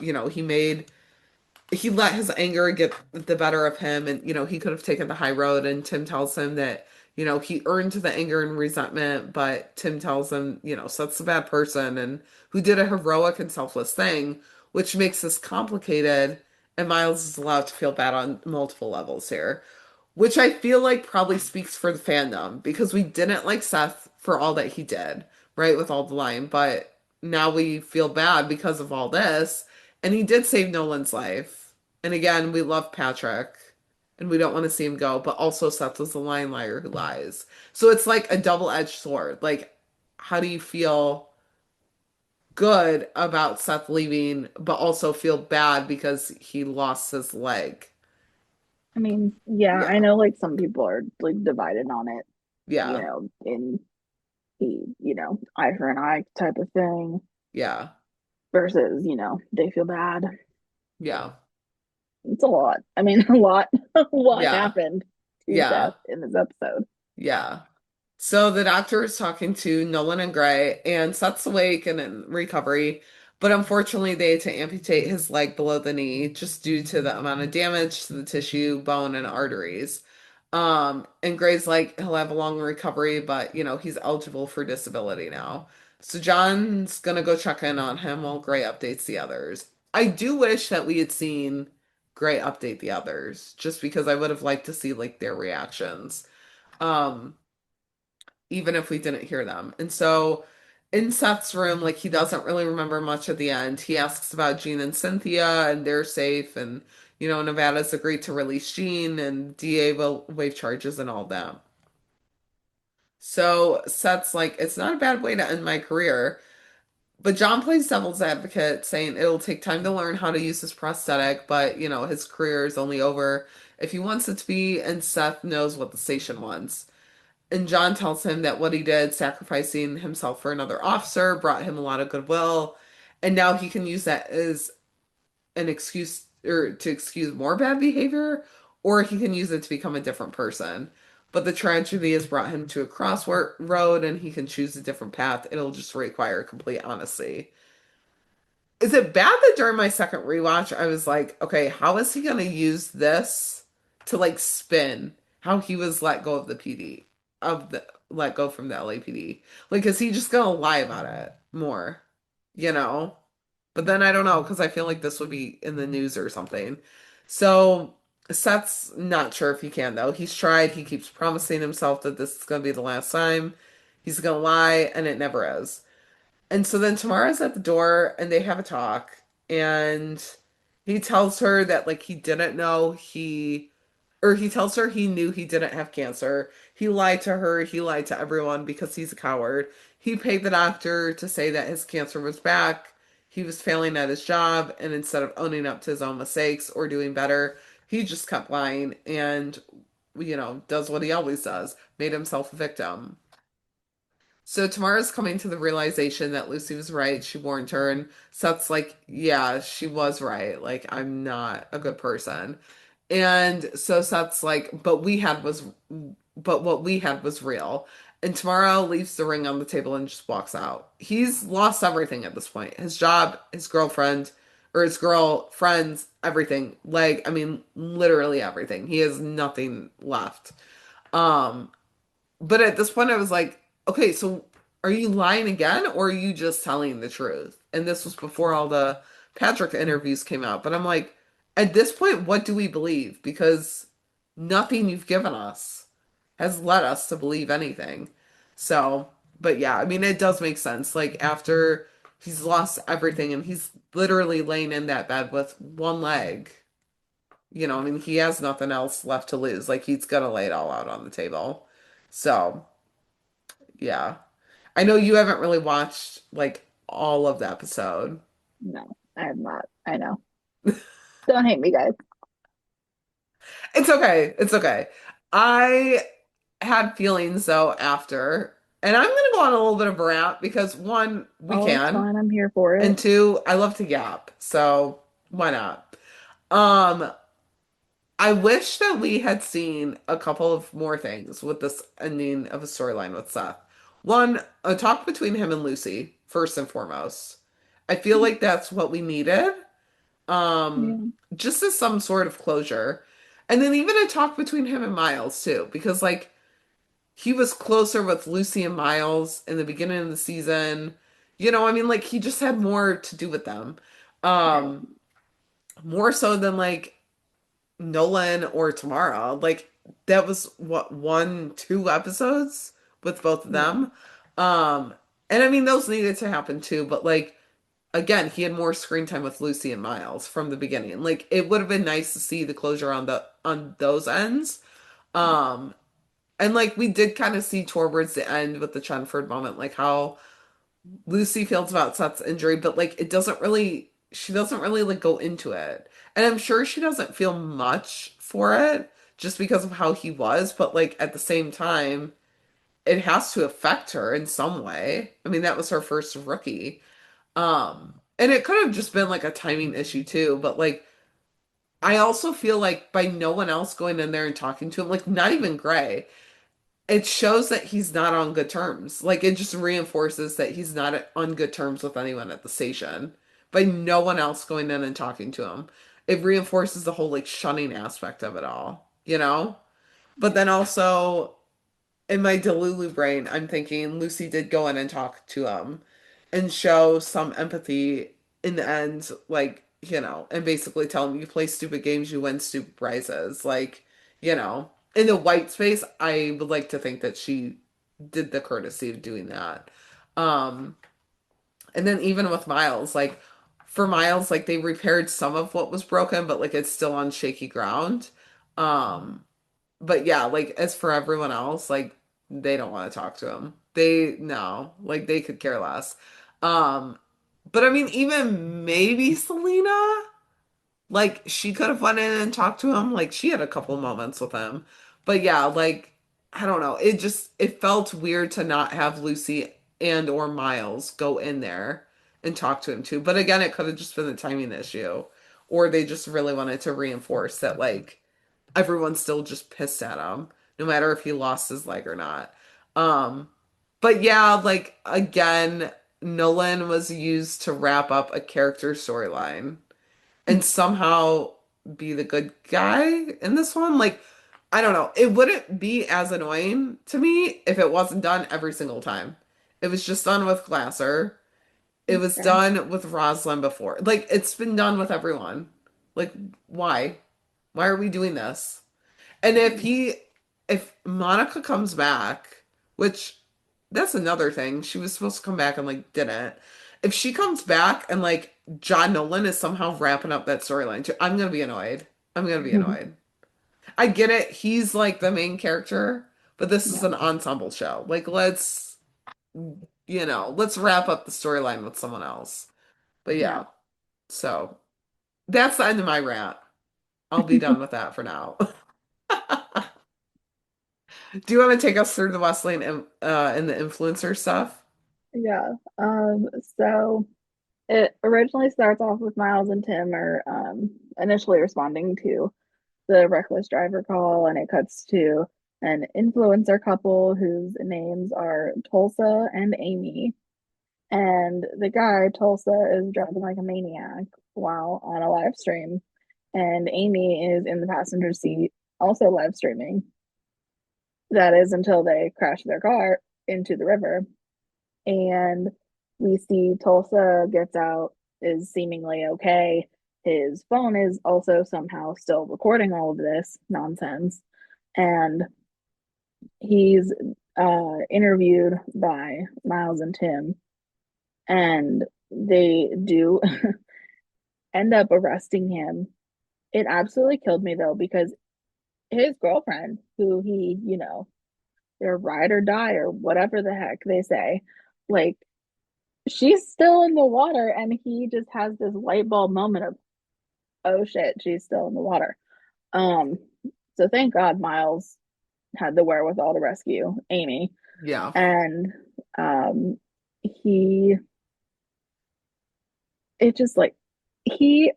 he let his anger get the better of him. And, he could have taken the high road. And Tim tells him that, he earned the anger and resentment. But Tim tells him, Seth's a bad person and who did a heroic and selfless thing, which makes this complicated. And Miles is allowed to feel bad on multiple levels here, which I feel like probably speaks for the fandom because we didn't like Seth for all that he did, right, with all the lying, but now we feel bad because of all this. And he did save Nolan's life. And again, we love Patrick and we don't want to see him go, but also Seth was the lying liar who lies. So it's like a double-edged sword. Like, how do you feel good about Seth leaving, but also feel bad because he lost his leg? I mean, yeah, I Yeah. know like some people are like divided on it, Yeah. in the, eye for an eye type of thing Yeah. versus, they feel bad. Yeah. It's a lot. I mean, a lot Yeah. happened to Yeah. Seth in this episode. Yeah. So the doctor is talking to Nolan and Gray, and Seth's awake and in recovery, but unfortunately they had to amputate his leg below the knee just due to the amount of damage to the tissue, bone, and arteries. And Gray's like, he'll have a long recovery, but he's eligible for disability now. So John's gonna go check in on him while Gray updates the others. I do wish that we had seen Gray update the others, just because I would have liked to see like their reactions. Um, even if we didn't hear them. And so in Seth's room, like he doesn't really remember much at the end. He asks about Jean and Cynthia, and they're safe. And, Nevada's agreed to release Jean, and DA will waive charges and all that. So Seth's like, it's not a bad way to end my career. But John plays devil's advocate, saying it'll take time to learn how to use his prosthetic, but, his career is only over if he wants it to be, and Seth knows what the station wants. And John tells him that what he did, sacrificing himself for another officer, brought him a lot of goodwill. And now he can use that as an excuse or to excuse more bad behavior, or he can use it to become a different person. But the tragedy has brought him to a crossroad and he can choose a different path. It'll just require complete honesty. Is it bad that during my second rewatch, I was like, okay, how is he going to use this to like spin how he was let go of the PD, of the let go from the LAPD? Like, is he just going to lie about it more, you know? But then I don't know because I feel like this would be in the news or something. So Seth's not sure if he can, though. He's tried, he keeps promising himself that this is going to be the last time. He's going to lie, and it never is. And so then Tamara's at the door and they have a talk and he tells her that like he didn't know he tells her he knew he didn't have cancer. He lied to her, he lied to everyone because he's a coward. He paid the doctor to say that his cancer was back. He was failing at his job and instead of owning up to his own mistakes or doing better, he just kept lying and does what he always does, made himself a victim. So Tamara's coming to the realization that Lucy was right. She warned her, and Seth's like, yeah, she was right. Like, I'm not a good person. And so Seth's like, but what we had was real. And Tamara leaves the ring on the table and just walks out. He's lost everything at this point. His job, his girlfriend, or his girl, friends, everything. Like, I mean, literally everything. He has nothing left. Um, But at this point, I was like, okay, so are you lying again or are you just telling the truth? And this was before all the Patrick interviews came out. But I'm like, at this point, what do we believe? Because nothing you've given us has led us to believe anything. So, but yeah, I mean, it does make sense. Like, after he's lost everything and he's literally laying in that bed with one leg, I mean, he has nothing else left to lose. Like, he's gonna lay it all out on the table. So, yeah. I know you haven't really watched like all of the episode. No, I have not. I know. Don't hate me, guys. It's okay. It's okay. I had feelings though after, and I'm gonna go on a little bit of a rant because one, we Oh, it's can, fine. I'm here for it. and two, I love to yap, so why not? Um, I wish that we had seen a couple of more things with this ending of a storyline with Seth. One, a talk between him and Lucy, first and foremost. I feel like that's what we needed. Um, Yeah. just as some sort of closure. And then even a talk between him and Miles too, because like he was closer with Lucy and Miles in the beginning of the season. I mean like he just had more to do with them. Right. Um, more so than like Nolan or Tamara. Like that was what 1, 2 episodes with both of Yeah. them. Um, and I mean those needed to happen too, but like again, he had more screen time with Lucy and Miles from the beginning. Like it would have been nice to see the closure on those ends. Um, and like we did kind of see towards the end with the Chenford moment, like how Lucy feels about Seth's injury, but like she doesn't really like go into it. And I'm sure she doesn't feel much for it just because of how he was, but like at the same time, it has to affect her in some way. I mean, that was her first rookie. And it could have just been like a timing issue too, but like I also feel like by no one else going in there and talking to him, like not even Gray, it shows that he's not on good terms. Like it just reinforces that he's not on good terms with anyone at the station. By no one else going in and talking to him. It reinforces the whole like shunning aspect of it all, you know? But then also in my Delulu brain, I'm thinking Lucy did go in and talk to him and show some empathy in the end, like, and basically tell him you play stupid games, you win stupid prizes. Like, in the white space, I would like to think that she did the courtesy of doing that. Um, and then even with Miles, like, for Miles, like, they repaired some of what was broken, but like, it's still on shaky ground. Um, but yeah, like as for everyone else, like they don't want to talk to him. They no, like they could care less. Um, but I mean, even maybe Selena, like she could have went in and talked to him. Like she had a couple moments with him. But yeah, like I don't know. It felt weird to not have Lucy and or Miles go in there and talk to him too. But again, it could have just been a timing issue. Or they just really wanted to reinforce that like everyone's still just pissed at him, no matter if he lost his leg or not. Um, but yeah, like again, Nolan was used to wrap up a character storyline and somehow be the good guy in this one. Like, I don't know. It wouldn't be as annoying to me if it wasn't done every single time. It was just done with Glasser. It That's was fair. done with Rosalind before. Like, it's been done with everyone. Like, why? Why are we doing this? And if Monica comes back, which that's another thing, she was supposed to come back and like didn't. If she comes back and like John Nolan is somehow wrapping up that storyline too, I'm gonna be annoyed. I'm gonna be annoyed. I get it, he's like the main character, but this is Yeah. an ensemble show. Like let's wrap up the storyline with someone else. But Yeah. yeah, so that's the end of my rant. I'll be done with that for now. Do you want to take us through the Wesley and the influencer stuff? Yeah. So it originally starts off with Miles and Tim are initially responding to the reckless driver call, and it cuts to an influencer couple whose names are Tulsa and Amy. And the guy, Tulsa, is driving like a maniac while on a live stream, and Amy is in the passenger seat, also live streaming. That is until they crash their car into the river. And we see Tulsa gets out, is seemingly okay. His phone is also somehow still recording all of this nonsense. And he's interviewed by Miles and Tim, and they do end up arresting him. It absolutely killed me though, because his girlfriend, who he, they're ride or die or whatever the heck they say, like, she's still in the water, and he just has this light bulb moment of, oh shit, she's still in the water. Um, so thank God Miles had the wherewithal to rescue Amy. Yeah. And um he it just like he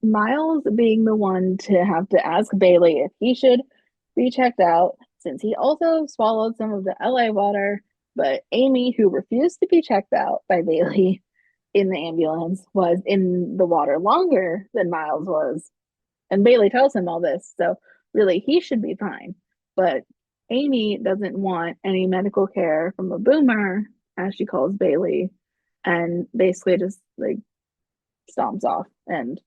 Miles being the one to have to ask Bailey if he should be checked out, since he also swallowed some of the LA water, but Amy, who refused to be checked out by Bailey in the ambulance, was in the water longer than Miles was. And Bailey tells him all this, so really he should be fine. But Amy doesn't want any medical care from a boomer, as she calls Bailey, and basically just like stomps off. And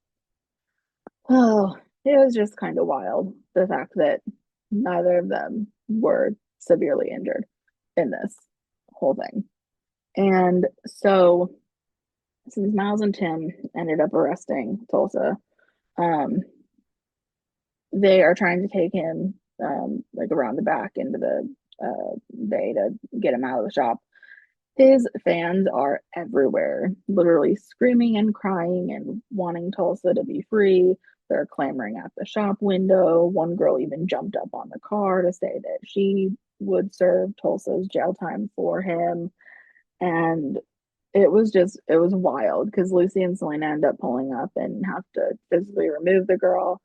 oh, it was just kind of wild, the fact that neither of them were severely injured in this whole thing. And so, since Miles and Tim ended up arresting Tulsa, um, they are trying to take him like around the back into the bay to get him out of the shop. His fans are everywhere, literally screaming and crying and wanting Tulsa to be free. They're clamoring at the shop window. One girl even jumped up on the car to say that she would serve Tulsa's jail time for him. And it was wild, because Lucy and Selena end up pulling up and have to physically remove the girl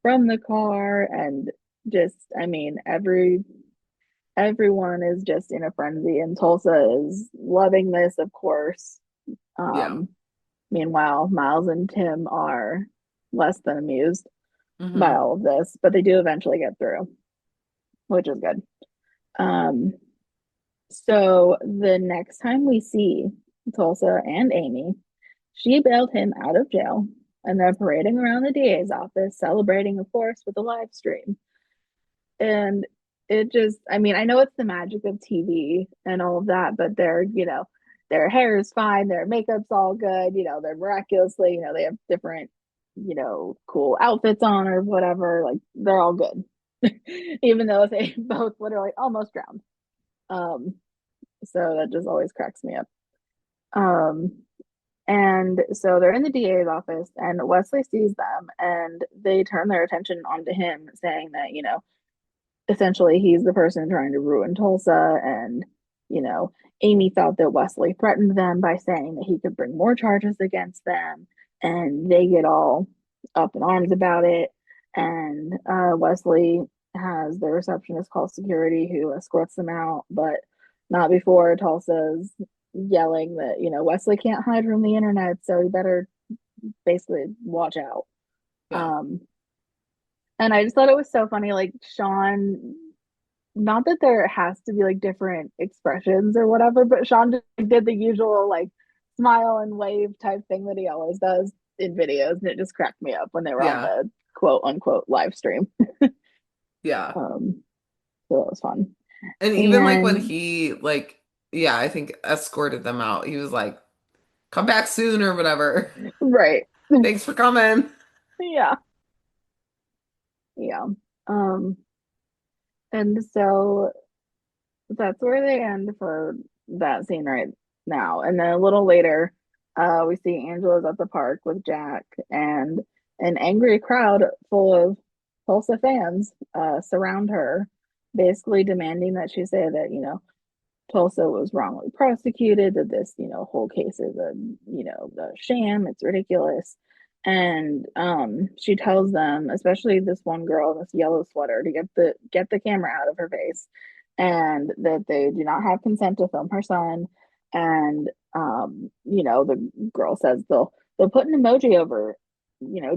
from the car. And just, I mean, everyone is just in a frenzy, and Tulsa is loving this, of course. Yeah. Meanwhile, Miles and Tim are less than amused by Hmm. all of this, but they do eventually get through, which is good. Um, so the next time we see Tulsa and Amy, she bailed him out of jail, and they're parading around the DA's office, celebrating, of course, with a live stream. And it just, I mean, I know it's the magic of TV and all of that, but their hair is fine, their makeup's all good, they're miraculously, they have different, cool outfits on or whatever, like they're all good. Even though they both literally almost drowned. Um, so that just always cracks me up. Um, and so they're in the DA's office, and Wesley sees them, and they turn their attention onto him, saying that, essentially he's the person trying to ruin Tulsa. And, you know, Amy thought that Wesley threatened them by saying that he could bring more charges against them, and they get all up in arms about it. And Wesley has the receptionist call security, who escorts them out, but not before Tulsa's yelling that, Wesley can't hide from the internet, so he better basically watch out. Yeah. Um, and I just thought it was so funny, like Sean, not that there has to be like different expressions or whatever, but Sean just did the usual like smile and wave type thing that he always does in videos, and it just cracked me up when they were on Yeah. the quote unquote live stream. Yeah. So that was fun. And even like when And he like, yeah, I think escorted them out, he was like, come back soon or whatever. right. Thanks for coming. Yeah. Yeah. Um, and so that's where they end for that scene right now. And then a little later, we see Angela's at the park with Jack, and an angry crowd full of Tulsa fans surround her, basically demanding that she say that, Tulsa was wrongly prosecuted, that this, whole case is a sham, it's ridiculous. And she tells them, especially this one girl in this yellow sweater, to get the camera out of her face, and that they do not have consent to film her son. And the girl says they'll put an emoji over,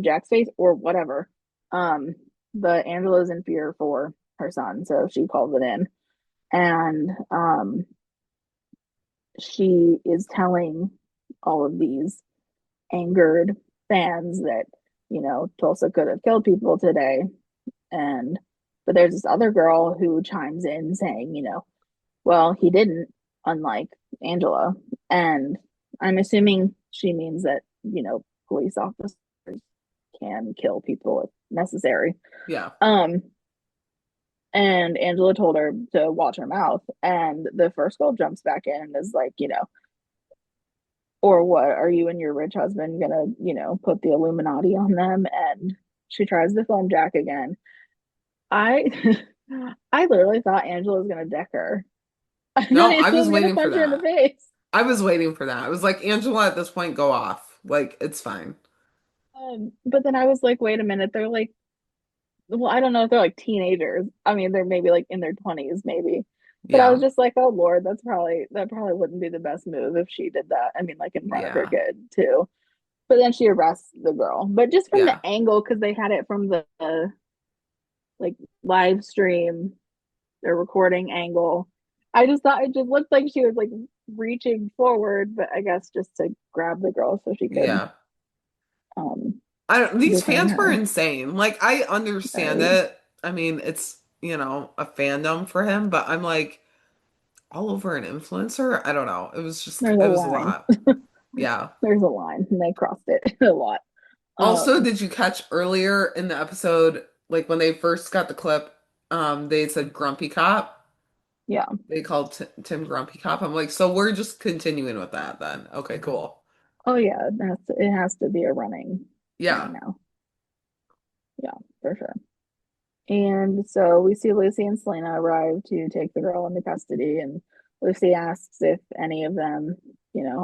Jack's face or whatever. But Angela's in fear for her son, so she calls it in. And she is telling all of these angered fans that, Tulsa could have killed people today. And but there's this other girl who chimes in saying, well, he didn't, unlike Angela. And I'm assuming she means that, police officers can kill people if necessary. Yeah. And Angela told her to watch her mouth. And the first girl jumps back in and is like, or what, are you and your rich husband gonna, put the Illuminati on them? And she tries the phone jack again. I I literally thought Angela was gonna deck her. I thought No, I Angela was was gonna waiting for punch her in the that. face. I was waiting for that. I was like, Angela, at this point, go off. Like, it's fine. But then I was like, wait a minute, they're like, well, I don't know if they're like teenagers. I mean, they're maybe like in their 20s, maybe. But I was Yeah. just like, oh Lord, that probably wouldn't be the best move if she did that. I mean, like in front of her Yeah. kid too. But then she arrests the girl. But just from the Yeah. angle, because they had it from the like live stream, the recording angle, I just thought it just looked like she was like reaching forward, but I guess just to grab the girl so she could Yeah. um I don't, these detain fans were her. insane. Like, I understand Right. it. I mean, it's, a fandom for him, but I'm like, all over an influencer? I don't know. There's a It was a line. lot. Yeah. There's a line, and they crossed it a lot. Also, Um, did you catch earlier in the episode, like when they first got the clip, they said Grumpy Cop? yeah. They called Tim Grumpy Cop. I'm like, so we're just continuing with that then. Okay, cool. Oh yeah, it has to be a running Yeah. thing now. Yeah, for sure. And so we see Lucy and Selena arrive to take the girl into custody, and Lucy asks if any of them,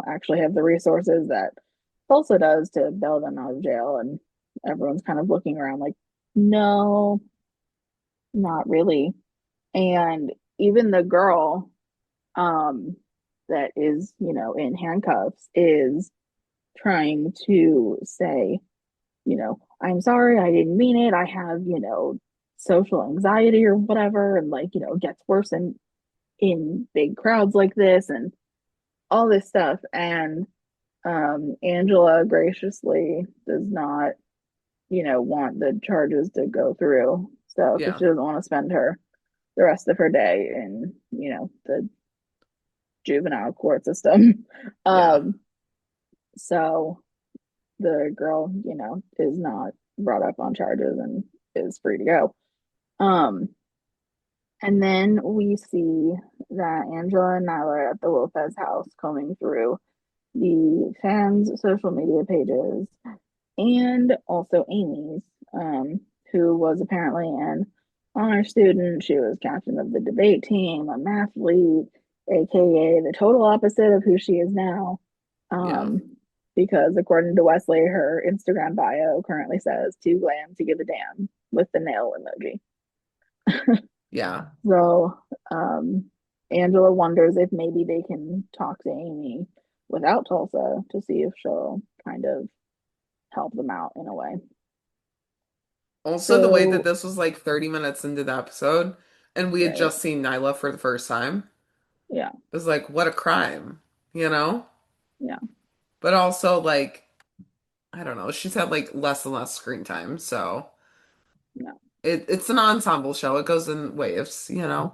actually have the resources that Tulsa does to bail them out of jail, and everyone's kind of looking around like, no, not really. And even the girl, um, that is, in handcuffs is trying to say, I'm sorry, I didn't mean it. I have, social anxiety or whatever, and like, it gets worse in big crowds like this and all this stuff. And Angela graciously does not, want the charges to go through. So, because Yeah. she doesn't want to spend the rest of her day in, the juvenile court system. Yeah. Um, so the girl, is not brought up on charges and is free to go. Um, and then we see that Angela and Nyla are at the Wopez house combing through the fans' social media pages and also Amy's, who was apparently an honor student. She was captain of the debate team, a math lead, aka the total opposite of who she is now. Yeah. Because according to Wesley, her Instagram bio currently says too glam to give a damn with the nail emoji. Yeah. So Angela wonders if maybe they can talk to Amy without Tulsa to see if she'll kind of help them out in a way. Also, the way that So, this was like 30 minutes into the episode, and we had right. just seen Nyla for the first time, Yeah. it was like, what a crime, you know? Yeah. But also, like, I don't know, she's had like less and less screen time, so Yeah. it's an ensemble show. It goes in waves. Yeah.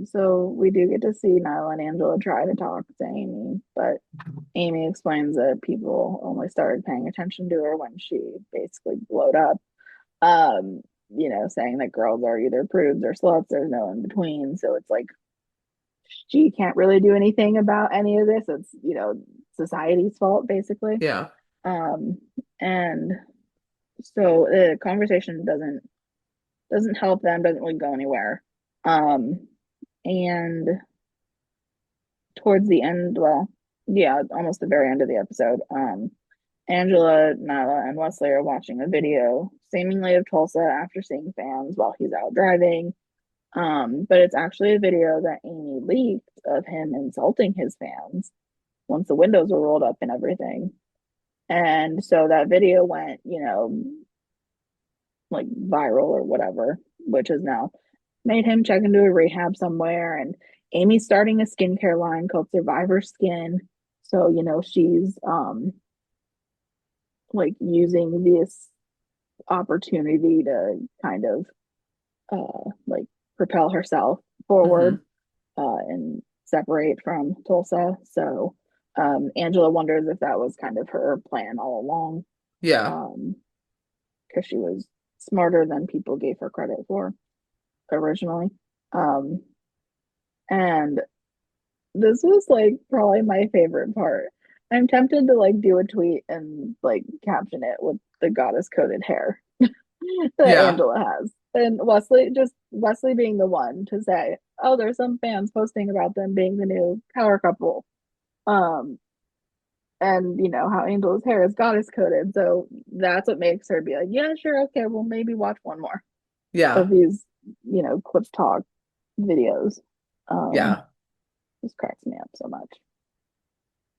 So we do get to see Nyla and Angela try to talk to Amy, but Amy explains that people only started paying attention to her when she basically blowed up. Saying that girls are either prudes or sluts, there's no in between. So it's like she can't really do anything about any of this. It's, society's fault basically. Yeah. Um, and so the conversation doesn't help them, doesn't really go anywhere. Um, and towards the end, well, yeah, almost the very end of the episode, Angela, Nyla, and Wesley are watching a video, seemingly of Tulsa after seeing fans while he's out driving. But it's actually a video that Amy leaked of him insulting his fans once the windows were rolled up and everything. And so that video went, like viral or whatever, which has now made him check into a rehab somewhere. And Amy's starting a skincare line called Survivor Skin. So, she's like using this opportunity to kind of like propel herself Hmm. forward and separate from Tulsa. So Angela wonders if that was kind of her plan all along, Yeah. um, because she was smarter than people gave her credit for originally. Um, and this was like probably my favorite part. I'm tempted to like do a tweet and like caption it with the goddess coded hair that Yeah. Angela has. And Wesley being the one to say, "Oh, there's some fans posting about them being the new power couple." Um, and how Angel's hair is goddess coded, so that's what makes her be like, "Yeah, sure, okay, well maybe watch one more Yeah. of these, clip talk videos." Yeah. Just cracks me up so much.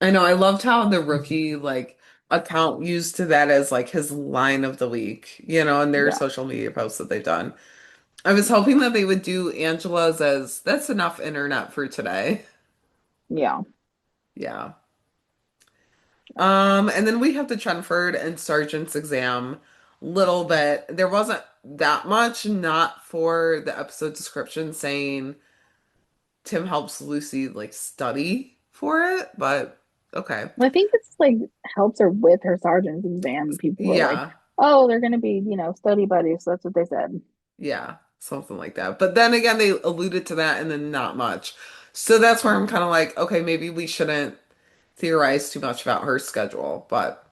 I know. I loved how the rookie like account used to that as like his line of the week, in their Yeah, social media posts that they've done. I was hoping that they would do Angela's as that's enough internet for today. yeah. Yeah. And then we have the Chenford and Sergeant's exam. Little bit. There wasn't that much, not for the episode description saying Tim helps Lucy like study for it, but okay. I think it's like helps her with her sergeant's exam. People were like, Yeah. "Oh, they're gonna be, study buddies." So that's what they said. Yeah. Something like that. But then again, they alluded to that and then not much. So that's where I'm kind of like, okay, maybe we shouldn't theorize too much about her schedule, but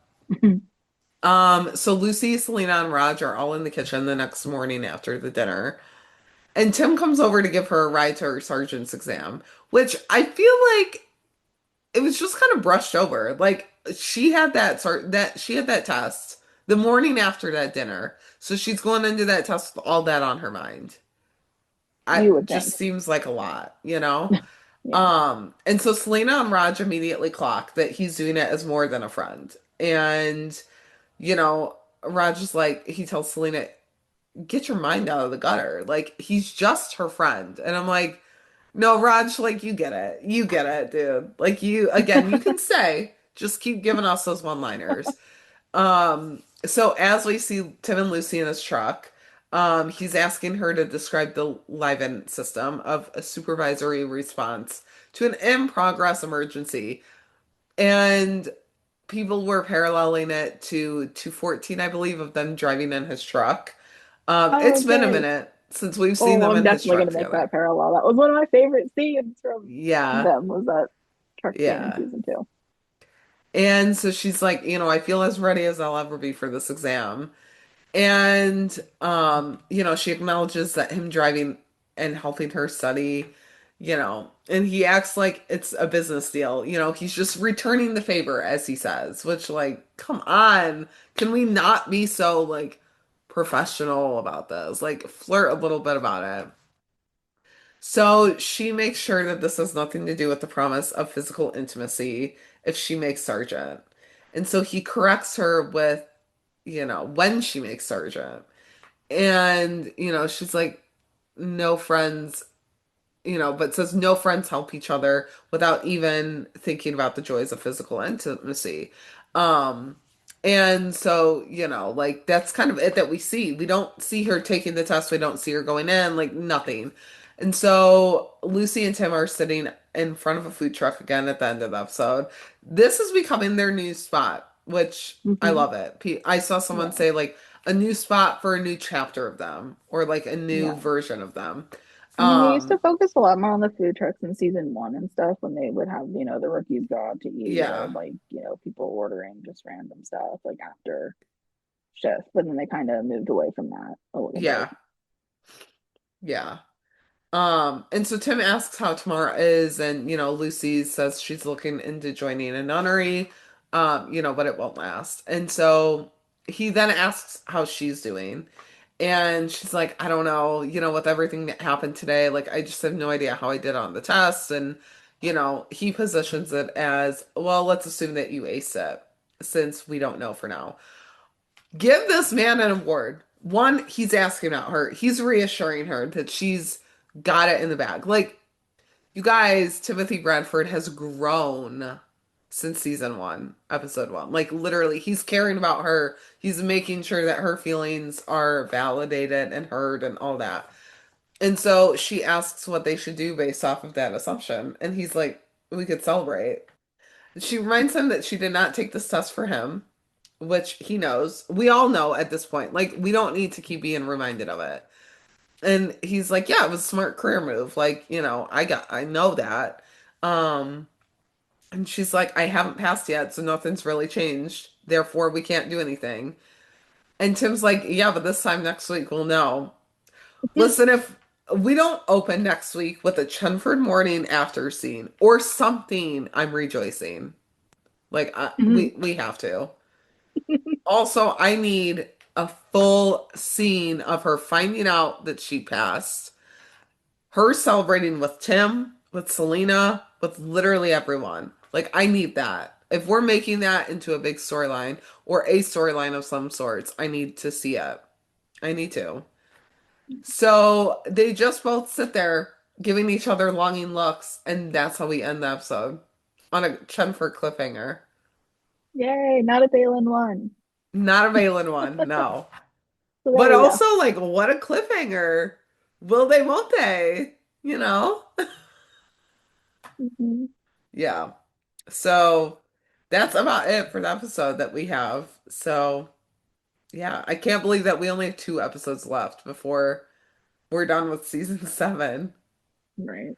so Lucy, Selena, and Raj are all in the kitchen the next morning after the dinner. And Tim comes over to give her a ride to her sergeant's exam, which I feel like it was just kind of brushed over. Like she had that test the morning after that dinner. So she's going into that test with all that on her mind. I You would just think. seems like a lot, you know? Yeah. And so Selena and Raj immediately clock that he's doing it as more than a friend. And, Raj is like, he tells Selena, get your mind out of the gutter. Like, he's just her friend. And I'm like, no, Raj, like, you get it. You get it, dude. Like, again, you can say, just keep giving us those one-liners. So as we see Tim and Lucy in his truck, he's asking her to describe the live-in system of a supervisory response to an in-progress emergency. And people were paralleling it to 214, I believe, of them driving in his truck. It's been a Okay. minute since we've seen Oh, them I'm in his definitely truck gonna make together. that parallel. That was one of my favorite scenes from Yeah, them. Was that truck scene in yeah. season two? And so she's like, I feel as ready as I'll ever be for this exam. And she acknowledges that him driving and helping her study, and he acts like it's a business deal. He's just returning the favor, as he says, which like, come on. Can we not be so like professional about this? Like flirt a little bit about it. So she makes sure that this has nothing to do with the promise of physical intimacy if she makes sergeant. And so he corrects her with, when she makes sergeant. And, she's like, no friends, but says no friends help each other without even thinking about the joys of physical intimacy. Um, and so, like that's kind of it that we see. We don't see her taking the test. We don't see her going in, like nothing. And so Lucy and Tim are sitting in front of a food truck again at the end of the episode. This is becoming their new spot, which I Hmm. love it. I saw someone Yeah. say like a new spot for a new chapter of them or like a new Yeah. version of them. I mean, they used to Um, focus a lot more on the food trucks in season one and stuff when they would have, the rookies go out to eat or yeah, like, people ordering just random stuff like after shift. But then they kind of moved away from that a little bit. yeah, yeah. And so Tim asks how Tamara is, and Lucy says she's looking into joining a nunnery, but it won't last. And so he then asks how she's doing, and she's like, I don't know, with everything that happened today, like I just have no idea how I did on the test. And he positions it as, well, let's assume that you aced it, since we don't know for now. Give this man an award one, he's asking about her. He's reassuring her that she's got it in the bag. Like, you guys, Timothy Bradford has grown since season one, episode one. Like, literally, he's caring about her. He's making sure that her feelings are validated and heard and all that. And so she asks what they should do based off of that assumption. And he's like, we could celebrate. She reminds him that she did not take this test for him, which he knows. We all know at this point. Like, we don't need to keep being reminded of it. And he's like, yeah, it was a smart career move. Like, I know that. Um, and she's like, I haven't passed yet, so nothing's really changed. Therefore, we can't do anything. And Tim's like, yeah, but this time next week we'll know. Listen, if we don't open next week with a Chenford morning after scene or something, I'm rejoicing. Like, Mhm. we have to. Also, I need a full scene of her finding out that she passed, her celebrating with Tim, with Selena, with literally everyone. Like, I need that. If we're making that into a big storyline or a storyline of some sorts, I need to see it. I need to. So they just both sit there giving each other longing looks, and that's how we end the episode on a Chenford cliffhanger. Yay, not a Balin one. Not a Valen one, no. So there But we go. also, like, what a cliffhanger. Will they, won't they? You know? Mhm. Yeah. So that's about it for the episode that we have. So yeah, I can't believe that we only have two episodes left before we're done with season seven. Right.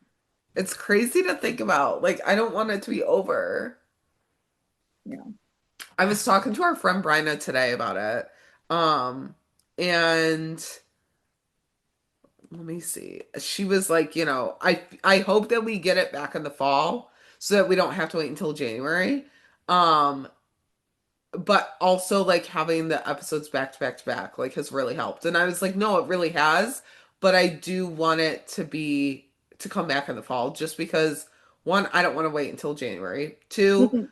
It's crazy to think about. Like, I don't want it to be over. Yeah. I was talking to our friend Bryna today about it. Um, and let me see. She was like, I hope that we get it back in the fall so that we don't have to wait until January. Um, but also like having the episodes back to back to back like has really helped. And I was like, no, it really has, but I do want it to come back in the fall just because one, I don't want to wait until January. Two,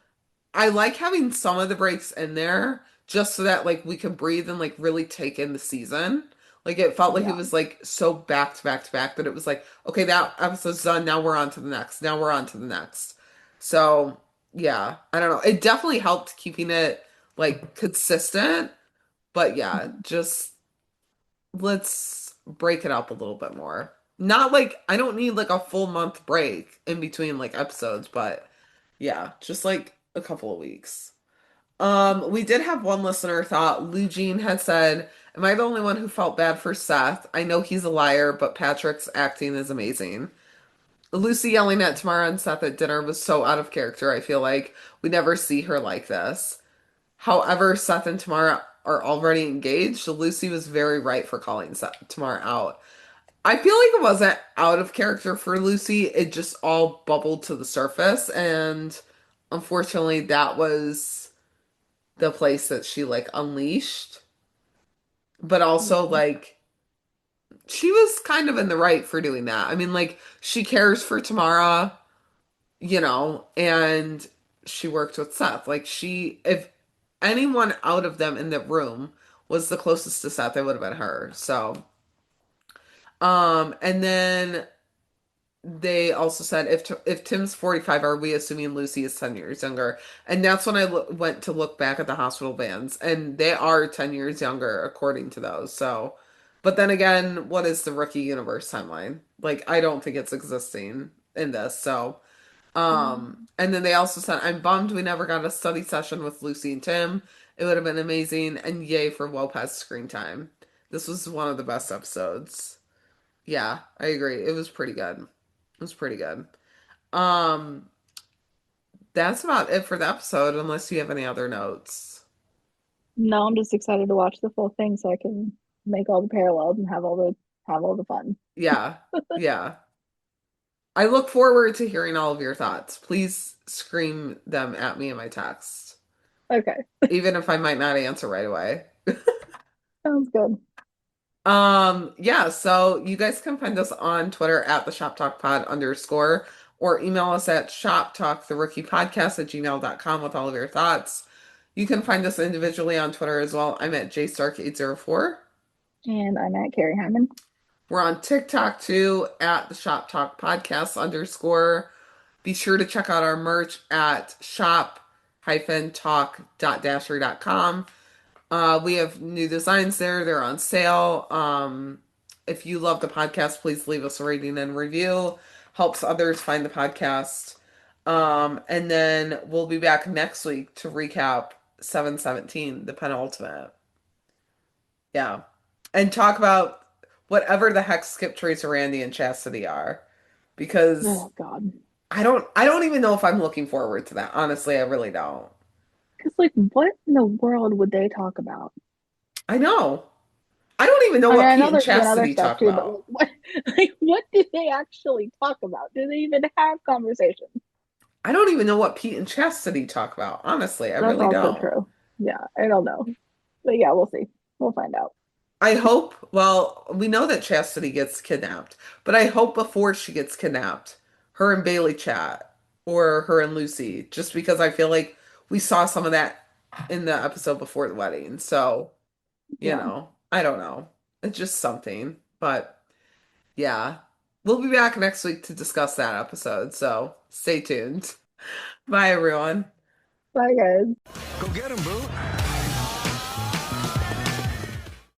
I like having some of the breaks in there just so that like we can breathe and like really take in the season. Like it felt like it Yeah. was like so back to back to back that it was like, okay, that episode's done. Now we're on to the next. Now we're on to the next. So yeah, I don't know. It definitely helped keeping it like consistent. But yeah, Mhm. just let's break it up a little bit more. Not like I don't need like a full month break in between like episodes, but yeah, just like a couple of weeks. We did have one listener thought Lou Jean had said, am I the only one who felt bad for Seth? I know he's a liar, but Patrick's acting is amazing. Lucy yelling at Tamara and Seth at dinner was so out of character. I feel like we never see her like this. However, Seth and Tamara are already engaged, so Lucy was very right for calling Tamara out. I feel like it wasn't out of character for Lucy. It just all bubbled to the surface, and unfortunately, that was the place that she like unleashed. But also, Yeah. like, she was kind of in the right for doing that. I mean, like, she cares for Tamara, and she worked with Seth. Like, if anyone out of them in the room was the closest to Seth, it would have been her. So, and then they also said if Tim's 45, are we assuming Lucy is 10 years younger? And that's when I went to look back at the hospital bands, and they are 10 years younger according to those. So, but then again, what is the rookie universe timeline? Like, I don't think it's existing in this. So, Mm. and then they also said, I'm bummed we never got a study session with Lucy and Tim. It would have been amazing, and yay for Wopez screen time. This was one of the best episodes. Yeah, I agree. It was pretty good. It was pretty good. Um, that's about it for the episode, unless you have any other notes. No, I'm just excited to watch the full thing so I can make all the parallels and have all the fun. Yeah, yeah. I look forward to hearing all of your thoughts. Please scream them at me in my text, Okay. even if I might not answer right away. Sounds good. Yeah, so you guys can find us on Twitter at the Shop Talk Pod _ or email us at shoptalktherookiepodcast@gmail.com with all of your thoughts. You can find us individually on Twitter as well. I'm at jstark804. And I'm at Carrie Hyman. We're on TikTok too at the Shop Talk Podcast _. Be sure to check out our merch at shop-talk.dasher.com. We have new designs there. They're on sale. If you love the podcast, please leave us a rating and review. Helps others find the podcast. And then we'll be back next week to recap 717, the penultimate. Yeah. And talk about whatever the heck Skip, Trace, Randy, and Chastity are. Because Oh God. I don't even know if I'm looking forward to that. Honestly, I really don't. Because like what in the world would they talk about? I know. I don't even know I mean, what I Pete know and they're doing other Chastity stuff talk too, but about. like what do they actually talk about? Do they even have conversations? I don't even know what Pete and Chastity talk about. Honestly, I That's really also don't. true. Yeah, I don't know. But yeah, we'll see. We'll find out. I hope, well, we know that Chastity gets kidnapped, but I hope before she gets kidnapped, her and Bailey chat or her and Lucy, just because I feel like we saw some of that in the episode before the wedding. So, Yeah. I don't know. It's just something. But yeah, we'll be back next week to discuss that episode. So stay tuned. Bye, everyone. Bye, guys. Go get him, boo.